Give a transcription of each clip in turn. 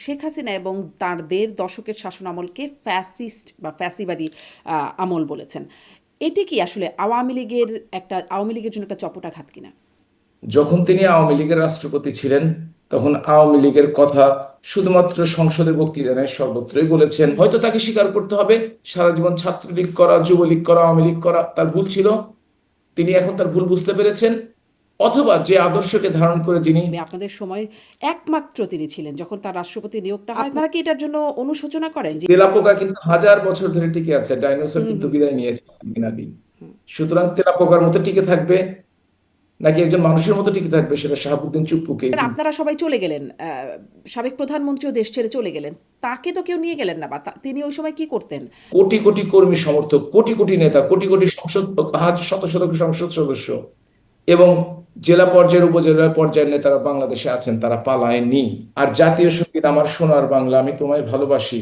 শেখ হাসিনা এবং তার ১.৫ দশকের শাসনামলকে ফ্যাসিস্ট বা ফ্যাসিবাদী আমল বলেছেন। এটি কি আসলে আওয়ামী লীগের জন্য একটা চপেটাঘাত কিনা? যখন তিনি আওয়ামী লীগের রাষ্ট্রপতি ছিলেন তখন আওয়ামী লীগের কথা শুধুমাত্র সংসদে বক্তৃতা নয়, সর্বত্রই বলেছেন। হয়তো তাকে স্বীকার করতে হবে, সারা জীবন ছাত্রলীগ করা, যুবলীগ করা, আওয়ামী লীগ করা তার ভুল ছিল। তিনি এখন তার ভুল বুঝতে পেরেছেন, অথবা যে আদর্শকে ধারণ করে যিনি। আপনাদের সময় একমাত্র তিনি ছিলেন যখন তার রাষ্ট্রপতি নিয়োগটা হয়। আপনারা কি এটার জন্য অনুশোচনা করেন যে তেলাপোকা কিন্তু হাজার বছর ধরে টিকে আছে, ডাইনোসর হুম কিন্তু হুম বিদায় নিয়েছে অনেকদিন আগেই। হুম। সুতরাং তেলাপোকার মতো টিকে থাকবে নাকি একজন মানুষের মতো টিকে থাকবে, সেটা শাহাবুদ্দিন চুপ্পুকে এবার আপনারা সবাই চলে গেলেন, সাবেক প্রধানমন্ত্রীও দেশ ছেড়ে চলে গেলেন, তাকে তো কেউ নিয়ে গেলেন না, বা তিনি ওই সময় কি করতেন? কোটি কোটি কর্মী সমর্থক, কোটি কোটি নেতা, কোটি কোটি সংসদ, শত শত সংসদ সদস্য এবং জেলা পর্যায়ের উপজেলা পর্যায়ের নেতারা বাংলাদেশে আছেন, তারা পালায়নি। আর জাতীয় সঙ্গীত আমার সোনার বাংলা, আমি তোমায় ভালোবাসি,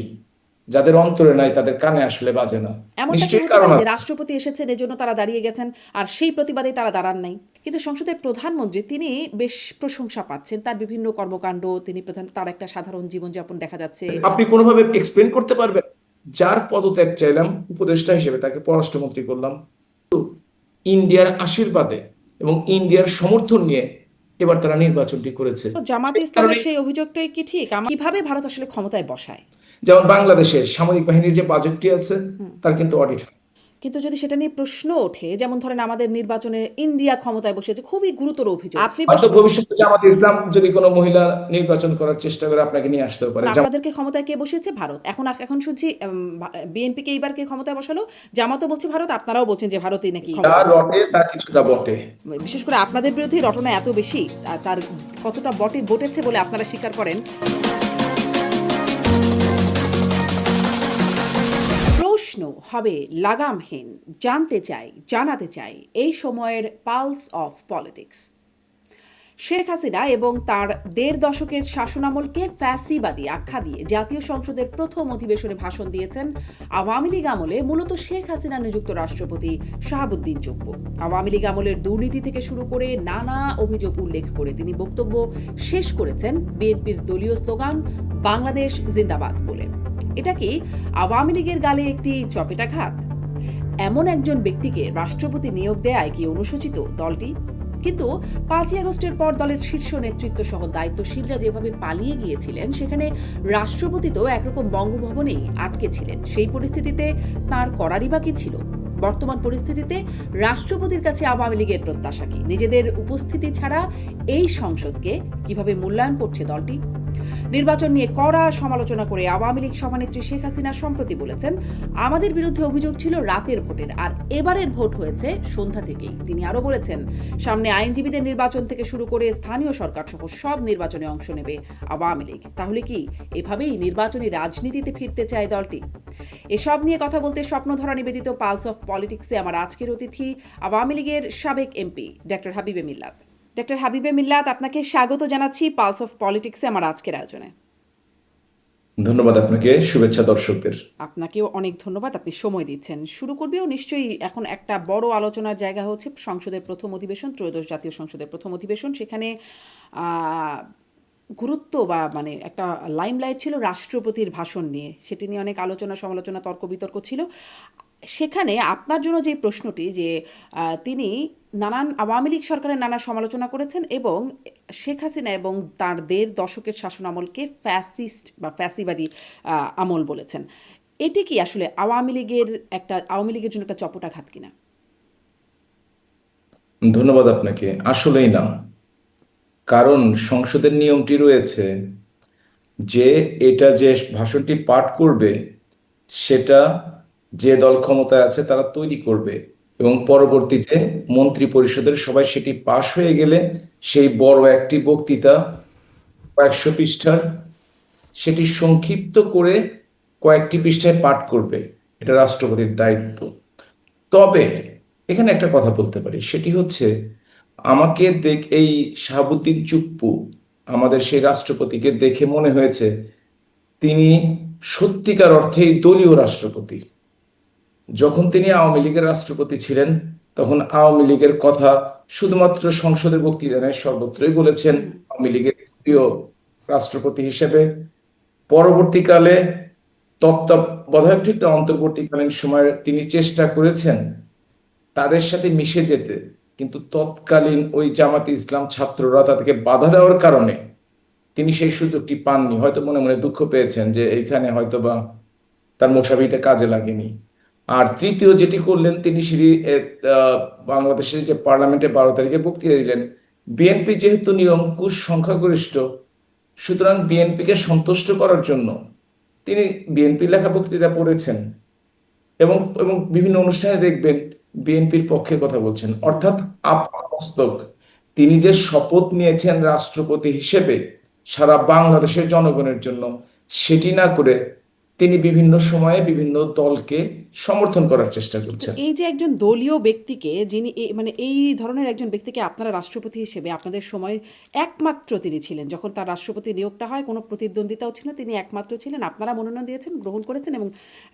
যাদের অন্তরে নাই তাদের কানে আসলে বাজে না। এমনটা কি নিশ্চয়ই হতে কারণ পারে যে আছে। রাষ্ট্রপতি এসেছেন এজন্য তারা দাঁড়িয়ে গেছেন, আর সেই প্রতিবাদে তারা দাঁড়ান নাই? কিন্তু সংসদের প্রধানমন্ত্রী তিনি বেশ প্রশংসা পাচ্ছেন, তার বিভিন্ন কর্মকাণ্ড, তিনি তার একটা সাধারণ জীবনযাপন দেখা যাচ্ছে। আপনি কোনোভাবে এক্সপ্লেন করতে পারবেন? যার পদত্যাগ চাইলাম উপদেষ্টা হিসেবে, তাকে পররাষ্ট্রমন্ত্রী করলাম ইন্ডিয়ার আশীর্বাদে এবং ইন্ডিয়ার সমর্থন নিয়ে, এবার তারা নির্বাচনটি করেছে। তো জামাতে সেই কারণে ইসলামের সেই অভিযোগটাই কি ঠিক? কিভাবে ভারত আসলে ক্ষমতায় বসায়? যেমন বাংলাদেশের সামরিক বাহিনীর যে বাজেটটি আছে, তার কিন্তু অডিট হয়। কিন্তু যদি সেটা নিয়ে প্রশ্ন ওঠে, যেমন ধরেন আমাদের নির্বাচনে ইন্ডিয়া ক্ষমতায় বসেছে, খুবই গুরুতর অভিযোগ, আপনি হয়তো ভবিষ্যতে জামাতে ইসলাম যদি কোনো মহিলা নির্বাচন করার চেষ্টা করে, আপনাকে নিয়ে আসতেও পারে। আপনাদেরকে ক্ষমতায় কে বসিয়েছে? ভারত। এখন শুনছি বিএনপিকে এইবার কে ক্ষমতায় বসালো? জামাতও বলছে ভারত, আপনারাও বলছেন যে ভারতই নাকি যা ক্ষমতায়। রটে তা কিছুটা বটে। বিশেষ করে আপনাদের বিরুদ্ধে রটনা এত বেশি, তার কতটা বটেছে বলে আপনারা স্বীকার করেন? প্রশ্ন হবে লাগামহীন, জানতে চাই, জানাতে চাই এই সময়ের pulse of politics. Sheikh Hasina এবং তার ১.৫ দশকের শাসনামলকে ফ্যাসিবাদী আখ্যা দিয়ে জাতীয় সংসদের প্রথম অধিবেশনে ভাষণ দিয়েছেন আওয়ামী লীগ আমলে মূলত শেখ হাসিনা নিযুক্ত রাষ্ট্রপতি শাহাবুদ্দিন চুপ্পু। আওয়ামী লীগ আমলের দুর্নীতি থেকে শুরু করে নানা অভিযোগ উল্লেখ করে তিনি বক্তব্য শেষ করেছেন বিএনপির দলীয় স্লোগান বাংলাদেশ জিন্দাবাদ বলে। এটা কি আওয়ামী লীগের গালে একটি চপেটাঘাত? এমন একজন ব্যক্তিকে রাষ্ট্রপতি নিয়োগ দেয়ায় কি অনুশোচিত দলটি? কিন্তু ৫ই আগস্টের পর দলের শীর্ষ নেতৃত্ব সহ দায়িত্বশীলরা যেভাবে পালিয়ে গিয়েছিলেন, সেখানে রাষ্ট্রপতি তো একরকম বঙ্গভবনেই আটকে ছিলেন। সেই পরিস্থিতিতে তাঁর করারই বা কি ছিল? বর্তমান পরিস্থিতিতে রাষ্ট্রপতির কাছে আওয়ামী লীগের প্রত্যাশা কি? নিজেদের উপস্থিতি ছাড়া এই সংসদকে কিভাবে মূল্যায়ন করছে দলটি? নির্বাচন নিয়ে কড়া সমালোচনা করে আওয়ামী লীগ সভানেত্রী শেখ হাসিনা সম্প্রতি বলেছেন, আমাদের বিরুদ্ধে অভিযোগ ছিল রাতের ভোটের, আর এবারের ভোট হয়েছে সন্ধ্যা থেকেই। তিনি আরো বলেছেন, সামনে আইনজীবীদের নির্বাচন থেকে শুরু করে স্থানীয় সরকার সহ সব নির্বাচনে অংশ নেবে আওয়ামী লীগ। তাহলে কি এভাবেই নির্বাচনী রাজনীতিতে ফিরতে চায় দলটি? এসব নিয়ে কথা বলতে স্বপ্নধরা নিবেদিত পালস অফ পলিটিক্সে আমার আজকের অতিথি আওয়ামী লীগের সাবেক এমপি ডক্টর হাবিবে মিল্লাত। ডক্টর হাবিবে মিল্লাত, আপনাকে স্বাগত জানাচ্ছি পালস অফ পলিটিক্সে আমার আজকের আয়োজনে। ধন্যবাদ আপনাকে, শুভেচ্ছা দর্শকদের। আপনাকেও অনেক ধন্যবাদ, আপনি সময় দিচ্ছেন। শুরু করবেও নিশ্চয়ই এখন একটা বড় আলোচনার জায়গা হচ্ছে সংসদের প্রথম অধিবেশন, ত্রয়োদশ জাতীয় সংসদের প্রথম অধিবেশন। সেখানে গুরুত্ব বা মানে একটা লাইমলাইট ছিল রাষ্ট্রপতির ভাষণ নিয়ে, সেটি নিয়ে অনেক আলোচনা সমালোচনা তর্ক বিতর্ক ছিল। সেখানে আপনার জন্য যে প্রশ্নটি, যে তিনি নানান আওয়ামী লীগ সরকারের নানা সমালোচনা করেছেন এবং শেখ হাসিনা এবং তার ১.৫ দশকের শাসনামলকে ফ্যাসিস্ট বা ফ্যাসিবাদী আমল বলেছেন। এটি কি আসলে আওয়ামী লীগের জন্য একটা চপেটাঘাত কিনা? ধন্যবাদ আপনাকে। আসলেই না। কারণ সংসদের নিয়মটি রয়েছে যে এটা যে ভাষণটি পাঠ করবে, সেটা যে দল ক্ষমতায় আছে তারা তৈরি করবে এবং পরবর্তীতে মন্ত্রী পরিষদের সবাই সেটি পাশ হয়ে গেলে সেই বড় একটি বক্তৃতা, কয়েকশো পৃষ্ঠার, সেটি সংক্ষিপ্ত করে কয়েকটি পৃষ্ঠায় পাঠ করবে। এটা রাষ্ট্রপতির দায়িত্ব। তবে এখানে একটা কথা বলতে পারি, সেটি হচ্ছে এই শাহাবুদ্দিন চুপ্পু, আমাদের সেই রাষ্ট্রপতিকে দেখে মনে হয়েছে তিনি সত্যিকার অর্থেই দলীয় রাষ্ট্রপতি। যখন তিনি আওয়ামী লীগের রাষ্ট্রপতি ছিলেন তখন আওয়ামী লীগের কথা শুধুমাত্র সংসদে বক্তৃতা নয়, সর্বত্রই বলেছেন। আওয়ামী লীগের প্রিয় রাষ্ট্রপতি হিসেবে পরবর্তীকালে তত্ত্বাবধায়ক ঠিক অন্তর্বর্তীকালীন সময়ে তিনি চেষ্টা করেছেন তাদের সাথে মিশে যেতে, কিন্তু তৎকালীন ওই জামাতে ইসলাম ছাত্ররা তাদেরকে বাধা দেওয়ার কারণে তিনি সেই সুযোগটি পাননি। হয়তো মনে মনে দুঃখ পেয়েছেন যে এইখানে হয়তোবা তার মোসাবিটা কাজে লাগেনি। আর তৃতীয় যেটি করলেন, তিনি বাংলাদেশের যে পার্লামেন্টে 12 তারিখে বক্তৃতা দিলেন, বিএনপি যেহেতু নিরঙ্কুশ সংখ্যাগরিষ্ঠ, সুতরাং বিএনপিকে সন্তুষ্ট করার জন্য তিনি বিএনপির লেখা বক্তৃতা পড়েছেন এবং এবং বিভিন্ন অনুষ্ঠানে দেখবেন বিএনপির পক্ষে কথা বলছেন, অর্থাৎ আপাতমস্তক তিনি যে শপথ নিয়েছেন রাষ্ট্রপতি হিসেবে সারা বাংলাদেশের জনগণের জন্য, সেটি না করে তিনি বিভিন্ন সময়ে বিভিন্ন দলকে সমর্থন করার চেষ্টা তো করছেন। এই যে একজন দলীয় ব্যক্তিকে, যিনি মানে এই ধরনের একজন ব্যক্তিকে আপনারা রাষ্ট্রপতি হিসেবে আপনাদের সময় একমাত্র তিনি ছিলেন, যখন তার রাষ্ট্রপতি নিয়োগটা হয় কোনো প্রতিদ্বন্দ্বিতাও ছিল না, তিনি একমাত্র ছিলেন, আপনারা মনোনয়ন দিয়েছেন, গ্রহণ করেছেন এবং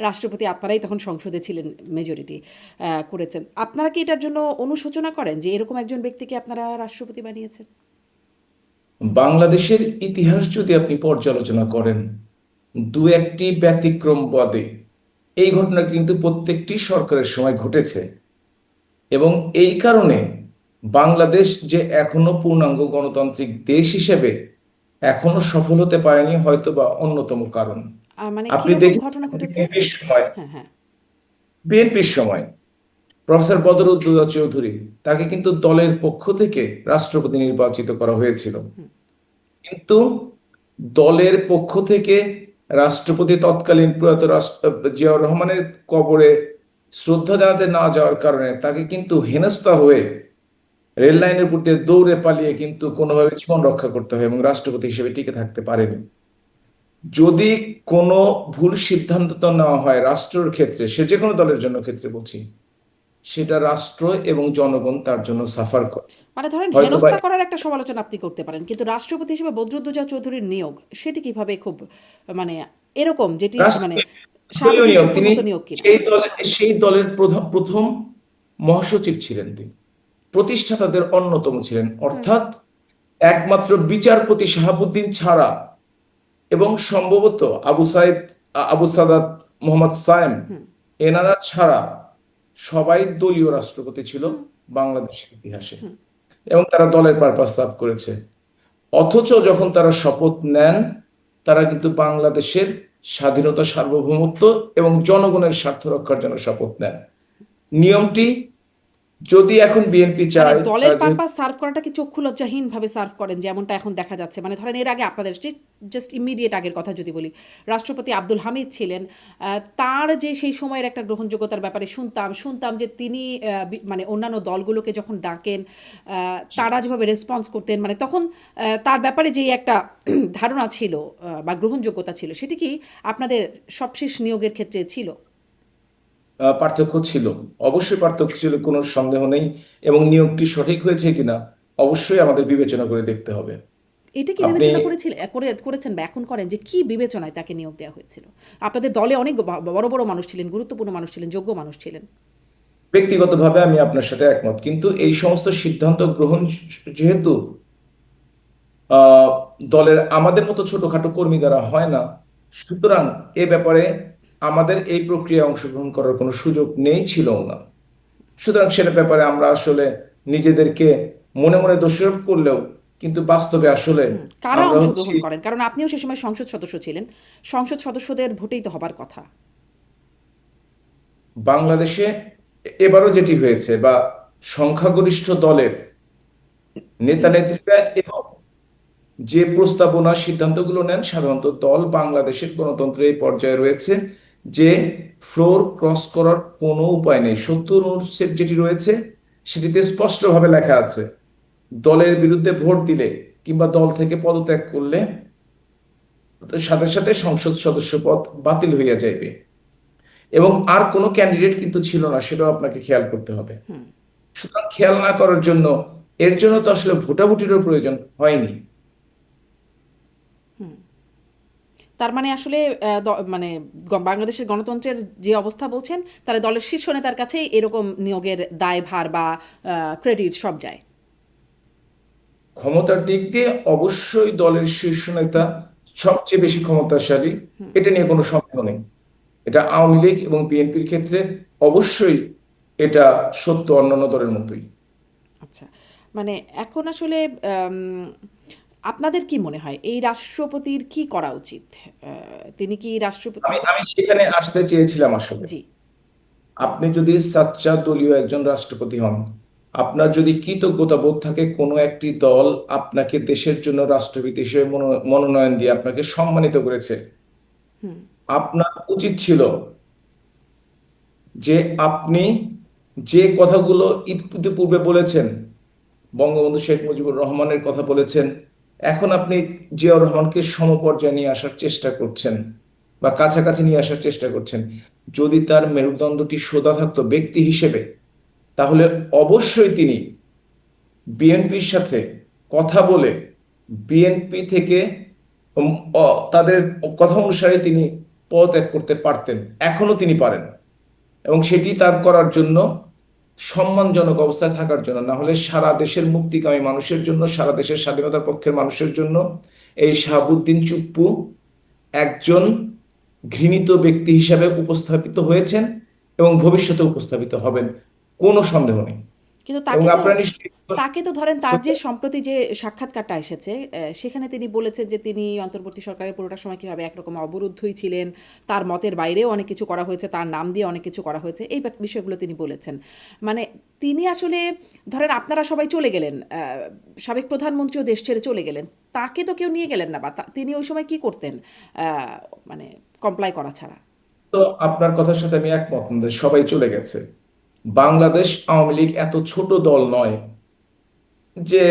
রাষ্ট্রপতি আপনারাই তখন সংসদে ছিলেন, মেজরিটি করেছেন। আপনারা কি এটার জন্য অনুশোচনা করেন যে এরকম একজন ব্যক্তিকে আপনারা রাষ্ট্রপতি বানিয়েছেন? বাংলাদেশের ইতিহাস যদি আপনি পর্যালোচনা করেন, দু একটি ব্যতিক্রম বাদে এই ঘটনা কিন্তু প্রত্যেকটি সরকারের সময় ঘটেছে, এবং এই কারণে বাংলাদেশ যে এখনো পূর্ণাঙ্গ গণতান্ত্রিক দেশ হিসেবে এখনো সফল হতে পারেনি হয়তোবা অন্যতম কারণ। মানে আপনি কিরকম দেখেন ঘটনা ঘটেছে? বিএনপির সময় হ্যাঁ, হ্যাঁ। বিএনপির সময় প্রফেসর বদরুদ্দোজা চৌধুরী, তাকে কিন্তু দলের পক্ষ থেকে রাষ্ট্রপতি নির্বাচিত করা হয়েছিল, কিন্তু দলের পক্ষ থেকে রাষ্ট্রপতি তৎকালীন প্রয়াত জিয়াউর রহমানের কবরে শ্রদ্ধা জানাতে না যাওয়ার কারণে তাকে কিন্তু হেনস্থা হয়ে রেল লাইনের উপর দিয়ে দৌড়ে পালিয়ে কিন্তু কোনোভাবে জীবন রক্ষা করতে হয় এবং রাষ্ট্রপতি হিসেবে টিকে থাকতে পারেনি। যদি কোনো ভুল সিদ্ধান্ত নেওয়া হয় রাষ্ট্রের ক্ষেত্রে, সে যে কোনো দলের জন্য ক্ষেত্রে বলছি, সেটা রাষ্ট্র এবং জনগণ তার জন্য সাফার করে। মানে ধরেন হয়তোবা হেনস্থা করার একটা সমালোচনা আপনি করতে পারেন, কিন্তু রাষ্ট্রপতি হিসেবে বদরুদ্দোজা চৌধুরীর নিয়োগ সেটি কিভাবে খুব মানে এরকম যেটি মানে রাষ্ট্রীয় দলীয় স্বাগতিক নিয়োগ, চুক্তির তিনি মতো নিয়োগ কিনা? সেই দলের প্রথম মহাসচিব ছিলেন, তিনি প্রতিষ্ঠাতাদের অন্যতম ছিলেন, অর্থাৎ একমাত্র বিচারপতি শাহাবুদ্দিন ছাড়া এবং সম্ভবত আবু সাদাত, মোহাম্মদ সায়েম, এনারা ছাড়া সবাই দলীয় রাষ্ট্রপতি ছিল বাংলাদেশের ইতিহাসে, এবং তারা দলের পারপাস সার্ভ করেছে। অথচ যখন তারা শপথ নেন, তারা কিন্তু বাংলাদেশের স্বাধীনতা, সার্বভৌমত্ব এবং জনগণের স্বার্থ রক্ষার জন্য শপথ নেন। নিয়মটি যদি এখন বিএনপি মানে চায়, দলের তারা যেহেতু পারপাস সার্ভ করাটা কি চক্ষু লজ্জাহীন ভাবে সার্ভ করেন, যেমনটা এখন দেখা যাচ্ছে? মানে ধরেন এর আগে আপনাদের জাস্ট ইমিডিয়েট আগের কথা যদি বলি, রাষ্ট্রপতি আব্দুল হামিদ ছিলেন, তার যে সেই সময়ের একটা গ্রহণযোগ্যতার ব্যাপারে শুনতাম যে তিনি মানে অন্যান্য দলগুলোকে যখন ডাকেন তারা যেভাবে রেসপন্স করতেন, মানে তখন তার ব্যাপারে যেই একটা ধারণা ছিল বা গ্রহণযোগ্যতা ছিল, সেটি কি আপনাদের সবশেষ নিয়োগের ক্ষেত্রে ছিল? পার্থক্য ছিল, অবশ্যই পার্থক্য ছিল, কোনো সন্দেহ নেই, এবং নিয়োগটি সঠিক হয়েছে কিনা অবশ্যই আমাদের বিবেচনা করে দেখতে হবে। এটা কি আপনি বিবেচনা করেছেন বা এখন করেন যে কি বিবেচনায় তাকে নিয়োগ দেওয়া হয়েছিল? আপনাদের দলে অনেক বড় বড় মানুষ ছিলেন, গুরুত্বপূর্ণ মানুষ ছিলেন, যোগ্য মানুষ ছিলেন। ব্যক্তিগতভাবে আমি আপনার সাথে একমত, কিন্তু এই সমস্ত সিদ্ধান্ত গ্রহণ যেহেতু আহ, দলের আমাদের মতো ছোটখাটো কর্মী দ্বারা হয় না, সুতরাং এ ব্যাপারে আমাদের এই প্রক্রিয়ায় অংশগ্রহণ করার কোনো সুযোগ নেই, ছিল না। সুতরাং সেটার ব্যাপারে আমরা আসলে নিজেদেরকে মনে মনে দোষারোপ করলেও কিন্তু বাস্তবে আসলে কারা আমরা হচ্ছি অংশগ্রহণ করেন? কারণ আপনিও সে সময় সংসদ সদস্য ছিলেন, সংসদ সদস্যদের ভোটেই তো হবার কথা। বাংলাদেশে এবারও যেটি হয়েছে, বা সংখ্যাগরিষ্ঠ দলের নেতা নেত্রীরা এবং যে প্রস্তাবনা সিদ্ধান্তগুলো নেন, সাধারণত দল বাংলাদেশের গণতন্ত্রের এই পর্যায়ে রয়েছে যে ফ্লোর ক্রস করার কোনো উপায় নেই। 70 অনুচ্ছেদ যেটি রয়েছে সেটিতে স্পষ্টভাবে লেখা আছে, দলের বিরুদ্ধে ভোট দিলে কিংবা দল থেকে পদত্যাগ করলে সাথে সাথে সংসদ সদস্য পদ বাতিল হইয়া যাইবে, এবং আর কোনো ক্যান্ডিডেট কিন্তু ছিল না, সেটাও আপনাকে খেয়াল করতে হবে। সুতরাং খেয়াল না করার জন্য, এর জন্য তো আসলে ভোটাভুটিরও প্রয়োজন হয়নি। তার মানে আসলে মানে বাংলাদেশের গণতন্ত্রের যে অবস্থা বলছেন, তাহলে দলের শীর্ষ নেতার কাছেই এরকম নিয়োগের দায়ভার বা ক্রেডিট সব যায়। ক্ষমতার দিক দিয়ে অবশ্যই দলের শীর্ষ নেতা সবচেয়ে বেশি ক্ষমতাশালী, এটা নিয়ে কোনো সন্দেহ নেই। এটা আওয়ামী লীগ এবং বিএনপির ক্ষেত্রে অবশ্যই এটা সত্য অন্যান্য দলের মতোই। আচ্ছা, মানে এখন আসলে আম, আপনাদের কি মনে হয় এই রাষ্ট্রপতির কি করা উচিত? তিনি কি রাষ্ট্রপতি? আমি আমি সেখানে আসতে চেয়েছিলাম আসলে। জি। আপনি যদি সাচ্চা দলীয় একজন রাষ্ট্রপতি হন, আপনার যদি কৃতজ্ঞতা বোধ থাকে, কোনো একটি দল আপনাকে দেশের জন্য রাষ্ট্রপতি হিসেবে মনোনয়ন দিয়ে আপনাকে সম্মানিত করেছে, আপনার উচিত ছিল যে আপনি যে কথাগুলো ইতিপূর্বে বলেছেন, বঙ্গবন্ধু শেখ মুজিবুর রহমানের কথা বলেছেন, এখন আপনি জিয়াউর রহমানকে সমপর্যায়ে নিয়ে আসার চেষ্টা করছেন বা কাছাকাছি নিয়ে আসার চেষ্টা করছেন। যদি তার মেরুদণ্ডটি সোজা থাকতো ব্যক্তি হিসেবে, তাহলে অবশ্যই তিনি বিএনপির সাথে কথা বলে বিএনপি থেকে উম, তাদের কথা অনুসারে তিনি পদত্যাগ করতে পারতেন, এখনো তিনি পারেন। এবং সেটি তার করার জন্য সম্মানজনক অবস্থায় থাকার জন্য, না হলে সারা দেশের মুক্তিকামী মানুষের জন্য, সারা দেশের স্বাধীনতার পক্ষের মানুষের জন্য এই শাহাবুদ্দিন চুপ্পু একজন ঘৃণিত ব্যক্তি হিসাবে উপস্থাপিত হয়েছেন এবং ভবিষ্যতে উপস্থাপিত হবেন, কোনো সন্দেহ নেই। কিন্তু এবং তাকে তো আপনারা নিশ্চয়ই তাকে তো ধরেন তার যে সম্প্রতি যে সাক্ষাৎকারটা এসেছে, সেখানে তিনি বলেছেন যে তিনি অন্তর্বর্তী সরকারের পুরোটা সময় কীভাবে একরকম অবরুদ্ধই ছিলেন, তার মতের বাইরেও অনেক কিছু করা হয়েছে, তার নাম দিয়ে অনেক কিছু করা হয়েছে, এই বিষয়গুলো তিনি বলেছেন। মানে তিনি আসলে ধরেন আপনারা সবাই চলে গেলেন, সাবেক প্রধানমন্ত্রীও দেশ ছেড়ে চলে গেলেন, তাকে তো কেউ নিয়ে গেলেন না, বা তিনি ওই সময় কি করতেন মানে কমপ্লাই করা ছাড়া? তো আপনার কথার সাথে আমি একমত না যে সবাই চলে গেছে। বাংলাদেশ আওয়ামী লীগ এত ছোট দল নয় যে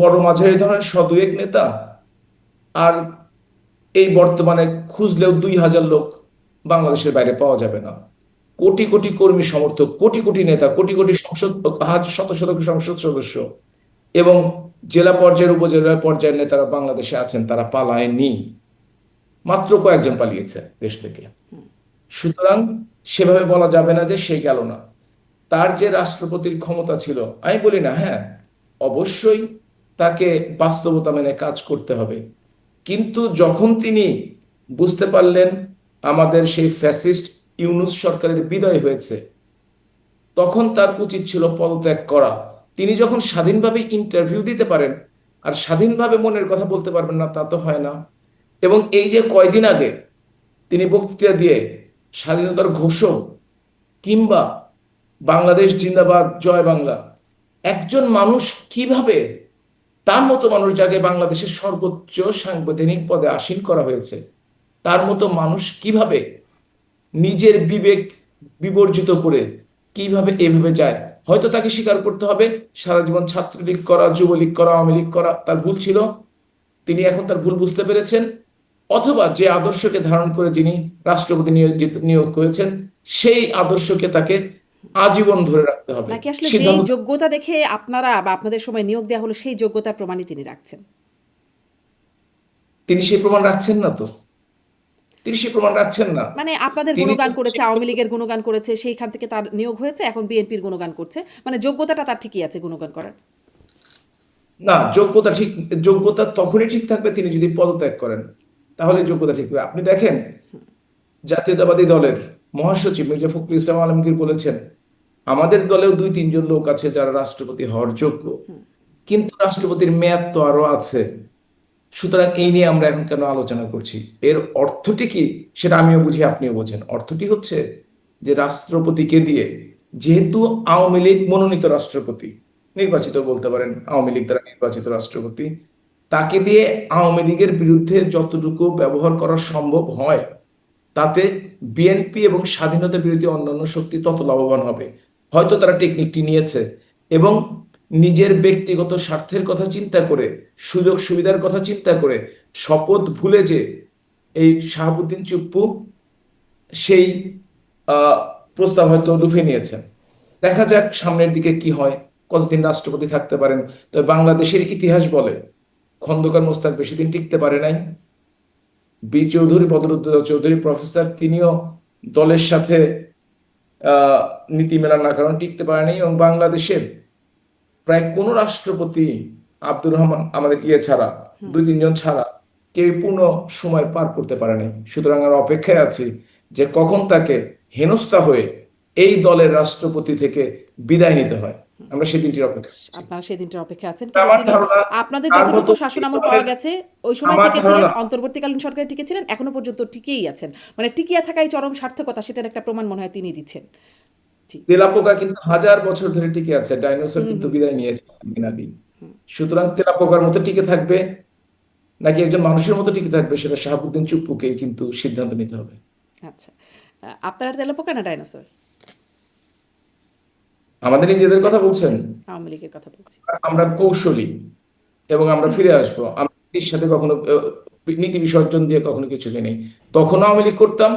বড় মাঝারি ধরনের এক নেতা আর এই বর্তমানে খুঁজলেও 2000 লোক বাংলাদেশের বাইরে পাওয়া যাবে না। কোটি কোটি কর্মী সমর্থক, কোটি কোটি নেতা, কোটি কোটি সংসদ, শত শত সংসদ সদস্য এবং জেলা পর্যায়ের উপজেলা পর্যায়ের নেতারা বাংলাদেশে আছেন, তারা পালায়নি। মাত্র কয়েকজন পালিয়েছে দেশ থেকে। সুতরাং সেভাবে বলা যাবে না যে সে গেল না। তার যে রাষ্ট্রপতির ক্ষমতা ছিল, আমি বলি না, হ্যাঁ, অবশ্যই তাকে বাস্তবতা মেনে কাজ করতে হবে। কিন্তু যখন তিনি বুঝতে পারলেন আমাদের সেই ফ্যাসিস্ট ইউনূস সরকারের বিদায় হয়েছে, তখন তার উচিত ছিল পদত্যাগ করা। তিনি যখন স্বাধীনভাবে ইন্টারভিউ দিতে পারেন আর স্বাধীনভাবে মনের কথা বলতে পারবেন না, তা তো হয় না। এবং এই যে কয়দিন আগে তিনি বক্তৃতা দিয়ে স্বাধীনতার ঘোষক কিংবা বাংলাদেশ জিন্দাবাদ জয় বাংলা, একজন মানুষ কিভাবে, তার মতো মানুষ যাকে বাংলাদেশের সর্বোচ্চ সাংবিধানিক পদে আসীন করা হয়েছে, তার মতো মানুষ কিভাবে নিজের বিবেক বিবর্জিত করে কিভাবে এভাবে যায়? হয়তো তাকে স্বীকার করতে হবে সারা জীবন ছাত্রলীগ করা, যুবলীগ করা, আওয়ামী লীগ করা তার ভুল ছিল, তিনি এখন তার ভুল বুঝতে পেরেছেন। অথবা যে আদর্শকে ধারণ করে যিনি রাষ্ট্রপতি নিয়োগ করেছেন, সেই আদর্শকে তাকে আজীবন ধরে রাখতে হবে। নাকি আসলে যেই সিদ্ধান্ত যোগ্যতা দেখে আপনারা বা আপনাদের সময় নিয়োগ দেওয়া হলো সেই যোগ্যতার প্রমাণই তিনি রাখছেন? তিনি সেই প্রমাণ রাখছেন না তো, তিনি সেই প্রমাণ রাখছেন না। মানে আপনাদের তিনি তো গুণগান করেছে, আওয়ামী লীগের গুণগান করেছে, সেইখান থেকে তার নিয়োগ হয়েছে, এখন বিএনপির গুণগান করছে, মানে যোগ্যতাটা তার ঠিকই আছে গুণগান করার। না, যোগ্যতা ঠিক, যোগ্যতা তখনই ঠিক থাকবে তিনি যদি পদত্যাগ করেন, তাহলে যোগ্যতা ঠিক থাকবে। আপনি দেখেন জাতীয়তাবাদী দলের মহাসচিব মির্জা ফখরুল ইসলাম আলমগীর বলেছেন, আমাদের দলেও 2-3 জন লোক আছে যারা রাষ্ট্রপতি হওয়ার যোগ্য, কিন্তু রাষ্ট্রপতির মেয়াদ তো আরো আছে। সুতরাং এই নিয়ে আমরা এখন কেন আলোচনা করছি? এর অর্থটি কি সেটা আমিও বুঝি, আপনিও বোঝেন। অর্থটি হচ্ছে যে রাষ্ট্রপতিকে দিয়ে, যেহেতু আওয়ামী লীগ মনোনীত রাষ্ট্রপতি, নির্বাচিত বলতে পারেন, আওয়ামী লীগ দ্বারা নির্বাচিত রাষ্ট্রপতি, তাকে দিয়ে আওয়ামী লীগের বিরুদ্ধে যতটুকু ব্যবহার করা সম্ভব হয়, তাতে বিএনপি এবং স্বাধীনতা বিরোধী অন্যান্য শক্তি তত লাভবান হবে। হয়তো তারা টেকনিকটি নিয়েছে এবং নিজের ব্যক্তিগত স্বার্থের কথা চিন্তা করে, সুযোগ সুবিধার কথা চিন্তা করে, শপথ ভুলে যে এই শাহাবুদ্দিন চুপ্পু সেই আহ, প্রস্তাব হয়তো লুফে নিয়েছেন। দেখা যাক সামনের দিকে কি হয়, কতদিন রাষ্ট্রপতি থাকতে পারেন। তবে বাংলাদেশের ইতিহাস বলে খন্দকার মোস্তাক বেশি দিন টিকতে পারে নাই। বি চৌধুরী, বদরুদ্দোজা চৌধুরী প্রফেসর, তিনিও দলের সাথে নীতি মেলার না কারণ টিকতে পারেনি। এবং বাংলাদেশের প্রায় কোনো রাষ্ট্রপতি, আব্দুর রহমান আমাদের ছাড়া, 2-3 জন ছাড়া, কেউ পূর্ণ সময় পার করতে পারেনি। সুতরাং আমরা অপেক্ষায় আছি যে কখন তাকে হেনস্থা হয়ে এই দলের রাষ্ট্রপতি থেকে বিদায় নিতে হয়। আমরা সেই দিনটির অপেক্ষা করছি। আপনারা সেই দিনটার অপেক্ষা আছেন, কিন্তু আমার তিনি ধারণা আপনাদের তার যতটুকু মতো এই শাসনামল পাওয়া দলের, গেছে ওই সময় আমার টিকেছিলেন, ধারণা অন্তর্বর্তীকালীন সরকারে টিকেছিলেন, এখনো পর্যন্ত টিকেই আছেন। মানে টিকিয়ে থাকাই চরম সার্থকতা, সেটার একটা প্রমাণ মনে হয় তিনি দিচ্ছেন। জি। তেলাপোকা কিন্তু হাজার বছর ধরে টিকে আছে, ডাইনোসর হুম কিন্তু হুম বিদায় নিয়েছে কিছুদিন আগেই। হুম। সুতরাং তেলাপোকার মতো টিকে থাকবে নাকি একজন মানুষের মতো টিকে থাকবে, সেটা শাহাবুদ্দিন চুপ্পুকেই কিন্তু সিদ্ধান্ত নিতে হবে। আচ্ছা, আপনারা তেলাপোকা না ডাইনোসর? আমাদের নিজেদের কথা বলছেন। আওয়ামী লীগের কথা বলছি। আমরা কৌশলী এবং আমরা ফিরে আসবো। আমরা নীতির সাথে কখনো নীতি বিসর্জন দিয়ে কখনো কিছু নেই। তখন আওয়ামী লীগ করতাম,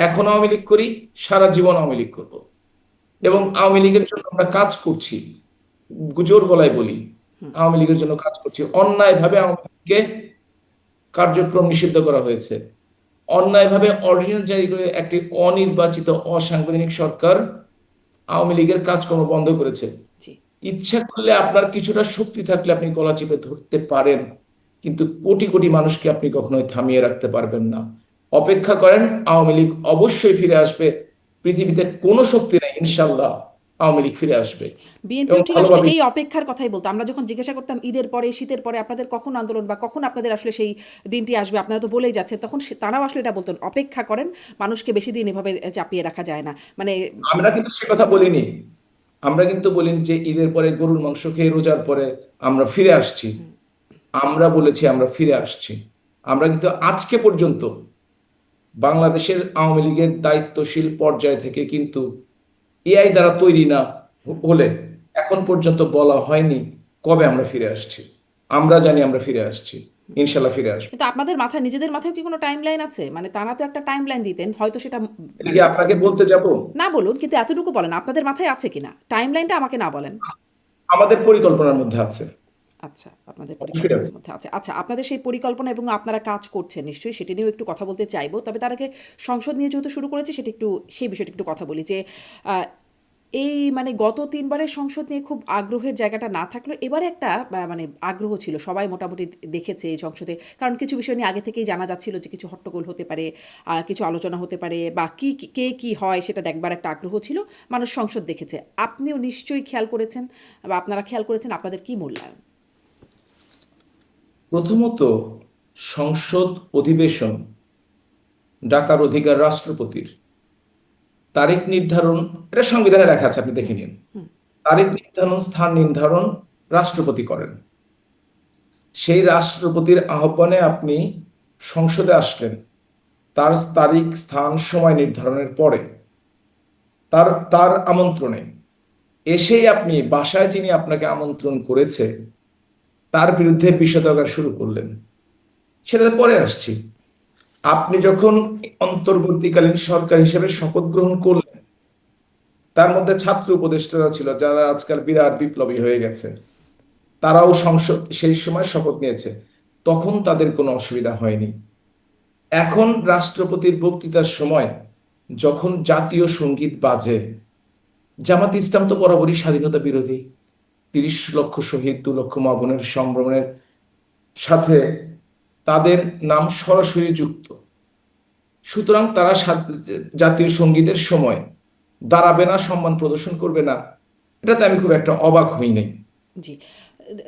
এখন আওয়ামী লীগ করি, সারা জীবন আওয়ামী লীগ করবো। জি। এবং আওয়ামী লীগের জন্য আমরা কাজ করছি, জোর গলায় বলি আওয়ামী লীগের জন্য কাজ করছি। অন্যায়ভাবে আওয়ামী লীগকে কার্যক্রম নিষিদ্ধ করা হয়েছে, অন্যায়ভাবে অর্ডিন্যান্স জারি করে একটি অনির্বাচিত অসাংবিধানিক সরকার আওয়ামী লীগের কাজকর্ম বন্ধ করেছে। জি। ইচ্ছা করলে আপনার কিছুটা শক্তি থাকলে আপনি গলা চেপে ধরতে পারেন, কিন্তু কোটি কোটি মানুষকে আপনি কখনোই থামিয়ে রাখতে পারবেন না। অপেক্ষা করেন, আওয়ামী লীগ অবশ্যই ফিরে আসবে। পৃথিবীতে কোনো শক্তি নেই, ইনশাল্লাহ আওয়ামী লীগ ফিরে আসবে। জি। এবং বিএনপিও ঠিক আসলে ভালোভাবে এই অপেক্ষার কথাই বলতো। আমরা যখন জিজ্ঞাসা করতাম ঈদের পরে, শীতের পরে আপনাদের কখন আন্দোলন বা কখন আপনাদের আসলে সেই দিনটি আসবে, আপনারা তো বলেই যাচ্ছেন, তখন তারাও আসলে এটা বলতেন, অপেক্ষা করেন, মানুষকে বেশি দিন এভাবে চাপিয়ে রাখা যায় না। মানে আমরা কিন্তু সে কথা বলিনি। আমরা কিন্তু বলিনি যে ঈদের পরে গরুর মাংস খেয়ে রোজার পরে আমরা ফিরে আসছি। আমরা বলেছি আমরা ফিরে আসছি। আমরা কিন্তু আজকে পর্যন্ত বাংলাদেশের আওয়ামী লীগের দায়িত্বশীল পর্যায় থেকে কিন্তু এআই দ্বারা তৈরি না হলে এখন পর্যন্ত বলা হয়নি কবে আমরা ফিরে আসছি। আমরা জানি আমরা ফিরে আসছি, ইনশাল্লাহ ফিরে আসবো। কিন্তু আপনাদের মাথায়, নিজেদের মাথায় কি কোনো টাইম লাইন আছে? মানে তারা তো একটা টাইম লাইন দিতেন, হয়তো সেটা এটা কি মানে আপনাকে বলতে যাব? না বলুন, কিন্তু এতটুকু বলেন আপনাদের মাথায় আছে কিনা, টাইম লাইনটা আমাকে না বলেন। আমাদের পরিকল্পনার মধ্যে আছে, আচ্ছা, আপনাদের অবশ্যই আছে। পরিকল্পনার মধ্যে আছে। আচ্ছা, আপনাদের সেই পরিকল্পনা এবং আপনারা কাজ করছেন নিশ্চয়ই, সেটা নিয়েও একটু কথা বলতে চাইবো। তবে তার আগে সংসদ নিয়ে যেহেতু শুরু করেছি, সেটা একটু, সেই বিষয়টা একটু কথা বলি যে আহ, এই মানে গত ৩ বারের সংসদ নিয়ে খুব আগ্রহের জায়গাটা না থাকলেও এবারে একটা মানে আগ্রহ ছিল। সবাই মোটামুটি দেখেছে এই সংসদে। কারণ কিছু বিষয় নিয়ে আগে থেকেই জানা যাচ্ছিল যে কিছু হট্টগোল হতে পারে, কিছু আলোচনা হতে পারে, বা কে কি হয় সেটা দেখবার একটা আগ্রহ ছিল। মানুষ সংসদ দেখেছে। আপনিও নিশ্চয়ই খেয়াল করেছেন, বা আপনারা খেয়াল করেছেন, আপনাদের কি মূল্যায়ন? প্রথমত, সংসদ অধিবেশন ডাকার অধিকার রাষ্ট্রপতির। তারিখ নির্ধারণ, এটা সংবিধানে লেখা আছে, আপনি দেখে নিন। তারিখ নির্ধারণ, স্থান নির্ধারণ রাষ্ট্রপতি করেন। সেই রাষ্ট্রপতির আহ্বানে আপনি সংসদে আসলেন, তার তারিখ স্থান সময় নির্ধারণের পরে, তার তার আমন্ত্রণে এসেই আপনি বাসায় যিনি আপনাকে আমন্ত্রণ করেছে তার বিরুদ্ধে বিষোদগার শুরু করলেন। সেটাতে পরে আসছি। আপনি যখন অন্তর্বর্তীকালীন সরকার হিসেবে শপথ গ্রহণ করলেন, তার মধ্যে ছাত্র উপদেষ্টারা ছিল যারা আজকাল বিরাট বিপ্লবী হয়ে গেছে, তারাও সংসদ সেই সময় শপথ নিয়েছে, তখন তাদের কোনো অসুবিধা হয়নি। এখন রাষ্ট্রপতির বক্তৃতার সময় যখন জাতীয় সঙ্গীত বাজে, জামাত ইসলাম তো বরাবরই স্বাধীনতা বিরোধী। ৩০ লক্ষ শহীদ, ২ লক্ষ মা বোনের সম্ভ্রমের সাথে তাদের নাম সরাসরি যুক্ত। সুতরাং তারা জাতীয় সঙ্গীতের সময় দাঁড়াবে না, সম্মান প্রদর্শন করবে না, এটাতে আমি খুব একটা অবাক হই নাই। জি।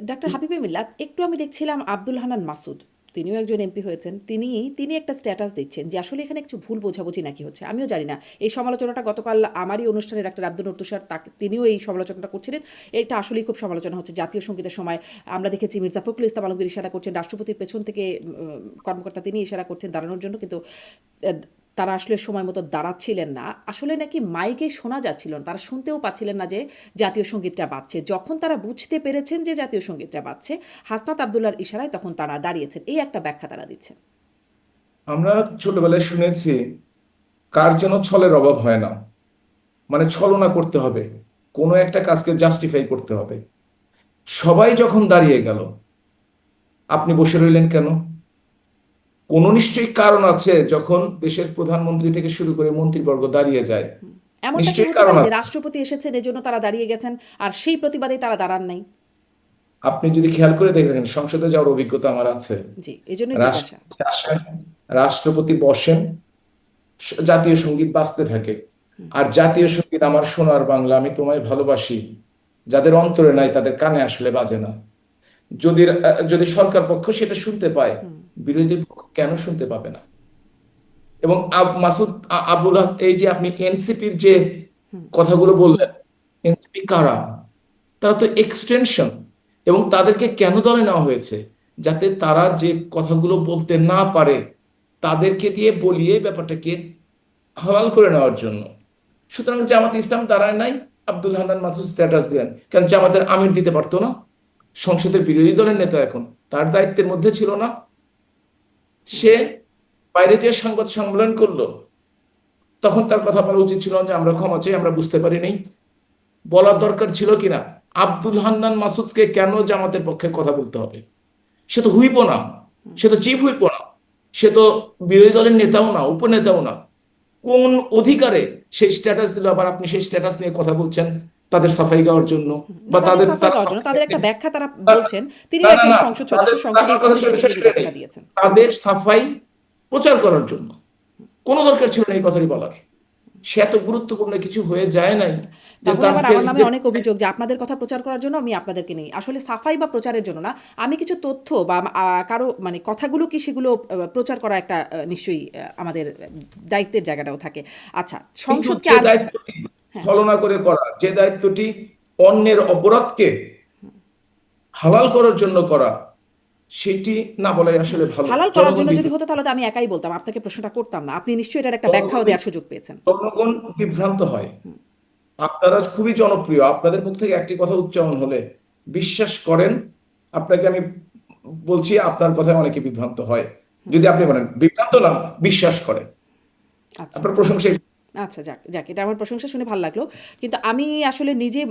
ডাক্তার হাবিবে মিল্লাত, একটু আমি দেখছিলাম আব্দুল হান্নান মাসুদ, তিনিও একজন এমপি হয়েছেন। তিনি একটা স্ট্যাটাস দিচ্ছেন যে আসলে এখানে কিছু ভুল বোঝাবুঝি নাকি হচ্ছে। আমিও জানি না। এই সমালোচনাটা গতকাল আমারই অনুষ্ঠানে ডাক্তার আব্দুল নূর তুষার, তিনিও এই সমালোচনাটা করছিলেন। এটা আসলেই খুব সমালোচনা হচ্ছে। জাতীয় সঙ্গীতের সময় আমরা দেখেছি মির্জা ফখরুল ইসলাম আলমগীর ইশারা করছেন, রাষ্ট্রপতির পেছন থেকে কর্মকর্তা তিনি ইশারা করছেন দাঁড়ানোর জন্য, কিন্তু আহ, তারা আসলে সময় মতো দাঁড়াচ্ছিলেন না। আসলে নাকি মাইকে শোনা যাচ্ছিল না, তারা শুনতেও পাচ্ছিলেন না যে জাতীয় সঙ্গীতটা বাজছে। যখন তারা বুঝতে পেরেছেন যে জাতীয় সঙ্গীতটা বাজছে, হাসনাত আবদুল্লাহর ইশারায় তখন তারা দাঁড়িয়েছেন। এই একটা ব্যাখ্যা তারা দিচ্ছেন। আমরা ছোটবেলায় শুনেছি কার জন্য ছলের অভাব হয় না, মানে ছলনা করতে হবে, কোনো একটা কাজকে জাস্টিফাই করতে হবে। সবাই যখন দাঁড়িয়ে গেল, আপনি বসে রইলেন কেন? কোনো নিশ্চয়ই কারণ আছে। যখন দেশের প্রধানমন্ত্রী থেকে শুরু করে মন্ত্রীবর্গ দাঁড়িয়ে যায়, এমনটা কি নিশ্চয়ই হতে কারণ পারে যে আছে। রাষ্ট্রপতি এসেছেন এজন্য তারা দাঁড়িয়ে গেছেন, আর সেই প্রতিবাদে তারা দাঁড়ান নাই? আপনি যদি খেয়াল করে দেখেন, সংসদে যাওয়ার অভিজ্ঞতা আমার আছে। জি, এই জন্যই জিজ্ঞাসা। রাষ্ট্রপতি আসেন, রাষ্ট্রপতি বসেন, জাতীয় সঙ্গীত বাজতে থাকে। হুম, আর জাতীয় সঙ্গীত আমার সোনার বাংলা, আমি তোমায় ভালোবাসি, যাদের অন্তরে নাই তাদের কানে আসলে বাজে না। যদি যদি সরকার পক্ষ সেটা শুনতে পায়, হুম, বিরোধী পক্ষ কেন শুনতে পাবে না? এবং মাসুদ আবুল এই যে আপনি এনসিপির যে হুম, কথাগুলো বললেন, এনসিপি কারা? তারা তো এক্সটেনশন। এবং তাদেরকে কেন দলে নেওয়া হয়েছে? যাতে তারা যে কথাগুলো বলতে না পারে তাদেরকে দিয়ে বলিয়ে ব্যাপারটাকে হালাল করে নেওয়ার জন্য। সুতরাং জামাতে ইসলাম দাঁড়ায় নাই, আব্দুল হান্নান মাসুদ স্ট্যাটাস দেন, কারণ জামাতের আমির দিতে পারতো না? সংসদের বিরোধী দলের নেতা, এখন তার দায়িত্বের মধ্যে ছিল না? হুম। সে বাইরে যে সংবাদ সম্মেলন করলো, তখন তার কথা বলা উচিত ছিল যে আমরা ক্ষমা চাই, আমরা বুঝতে পারিনি। বলার দরকার ছিল কিনা আব্দুল হান্নান মাসুদকে কেন জামাতের পক্ষে কথা বলতে হবে? সে তো হুইপও না, সে তো চিফ হুইপও না, সে তো বিরোধী দলের নেতাও না, উপনেতাও না। কোন অধিকারে সেই স্ট্যাটাস দিল? আবার আপনি সেই স্ট্যাটাস নিয়ে কথা বলছেন তাদের সাফাই গাওয়ার জন্য? না, বা তাদের তাদের সাফাই তারা গাওয়ার জন্য সাফাই তাদের একটা গাইতে- ব্যাখ্যা তারা না বলছেন। না তিনিও না একজন না, সংসদ সদস্য, তাদের সংসদে আমার কথা উপস্থিত শেষ থেকে শেষ তিনি করে নেই। ব্যাখ্যাটা দিয়েছেন। তাদের সাফাই প্রচার করার জন্য কোনো দরকার ছিল না এই কথাটি বলার। সে এত গুরুত্বপূর্ণ কিছু হয়ে যায় নাই যে তাহলে তার আবার আমার নামে ফেসবুকে। অনেক অভিযোগ যে আপনাদের কথা প্রচার করার জন্য আমি আপনাদেরকে নেই। আসলে সাফাই বা প্রচারের জন্য না। আমি কিছু তথ্য বা কারো মানে কথাগুলো কি সেগুলো প্রচার করা একটা নিশ্চয়ই আমাদের দায়িত্বের জায়গাটাও থাকে। আচ্ছা, কিন্তু সংসদকে যে আর দায়িত্বটি হ্যাঁ, ছলনা করে করা, যে দায়িত্বটি অন্যের অপরাধকে হালাল করার জন্য করা, সেটি না বলাই না, আসলে ভালো। হালাল করার জনগণ জন্য যদি বিভ্রান্ত। হতো তাহলে তো আমি একাই বলতাম। আপনাকে প্রশ্নটা করতাম না। আপনি নিশ্চয়ই এটার একটা জনগণ ব্যাখ্যাও দেওয়ার সুযোগ পেয়েছেন। জনগণ বিভ্রান্ত হয়। আপনারা খুবই জনপ্রিয়, আপনাদের মুখ থেকে একটি কথা উচ্চারণ হলে বিশ্বাস করেন, আপনাকে আমি বলছি, আপনার কথায় অনেকে বিভ্রান্ত হয়। যদি আপনি বলেন বিভ্রান্ত না, বিশ্বাস করে, আচ্ছা, আপনার যাক। প্রশংসা। আচ্ছা, যাক, যাক। এটা আমার প্রশংসা শুনে ভাল লাগলো। কিন্তু আমি আসলে নিজে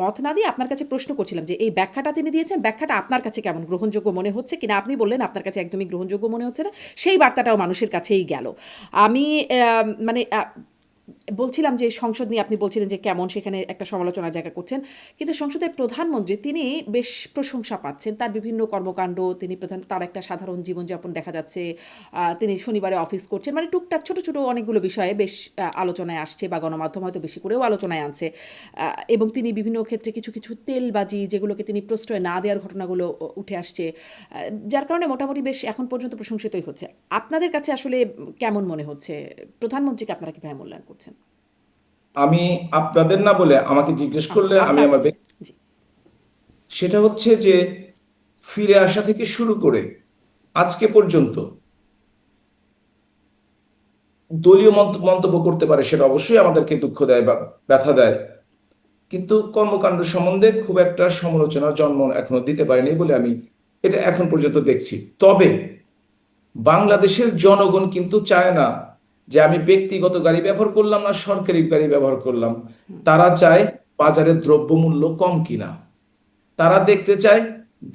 মত না দিয়ে আপনার কাছে প্রশ্ন করছিলাম যে এই ব্যাখ্যাটা তিনি দিয়েছেন, ব্যাখ্যাটা আপনার কাছে কেমন গ্রহণযোগ্য মনে হচ্ছে কিনা? আপনি বললেন আপনার কাছে একদমই গ্রহণযোগ্য মনে হচ্ছে না। সেই বার্তাটাও মানুষের কাছেই গেল। আমি মানে বলছিলাম যে সংসদ নিয়ে আপনি বলছিলেন যে কেমন সেখানে একটা সমালোচনার জায়গা করছেন। কিন্তু সংসদের প্রধানমন্ত্রী তিনি বেশ প্রশংসা পাচ্ছেন। তার বিভিন্ন কর্মকাণ্ড, তিনি তার একটা সাধারণ জীবনযাপন দেখা যাচ্ছে। তিনি শনিবারে অফিস করছেন। মানে টুকটাক ছোট, ছোট অনেকগুলো বিষয়ে বেশ আলোচনায় আসছে বা গণমাধ্যম হয়তো বেশি করেও আলোচনায় আনছে। এবং তিনি বিভিন্ন ক্ষেত্রে কিছু, কিছু তেলবাজি যেগুলোকে তিনি প্রশ্রয় না দেওয়ার ঘটনাগুলো উঠে আসছে। যার কারণে মোটামুটি বেশ এখন পর্যন্ত প্রশংসিতই হচ্ছে। আপনাদের কাছে আসলে কেমন মনে হচ্ছে? প্রধানমন্ত্রীকে আপনারা কিভাবে মূল্যায়ন করছেন? আমি আপনাদের না বলে আমাকে জিজ্ঞেস আচ্ছা, করলে আমি আপনার আমার কাছে। জি। সেটা হচ্ছে যে ফিরে আসা থেকে শুরু করে আজকে পর্যন্ত দলীয় মন্তব্য করতে পারে, সেটা অবশ্যই আমাদেরকে দুঃখ দেয় বা ব্যথা দেয়, কিন্তু কর্মকাণ্ড সম্বন্ধে খুব একটা সমালোচনার জন্ম এখনো দিতে পারেনি বলে আমি এটা এখন পর্যন্ত দেখছি। তবে বাংলাদেশের জনগণ কিন্তু চায় না যে আমি ব্যক্তিগত গাড়ি ব্যবহার করলাম না সরকারি গাড়ি ব্যবহার করলাম। তারা চায় বাজারের দ্রব্যমূল্য কম কিনা। তারা দেখতে চায়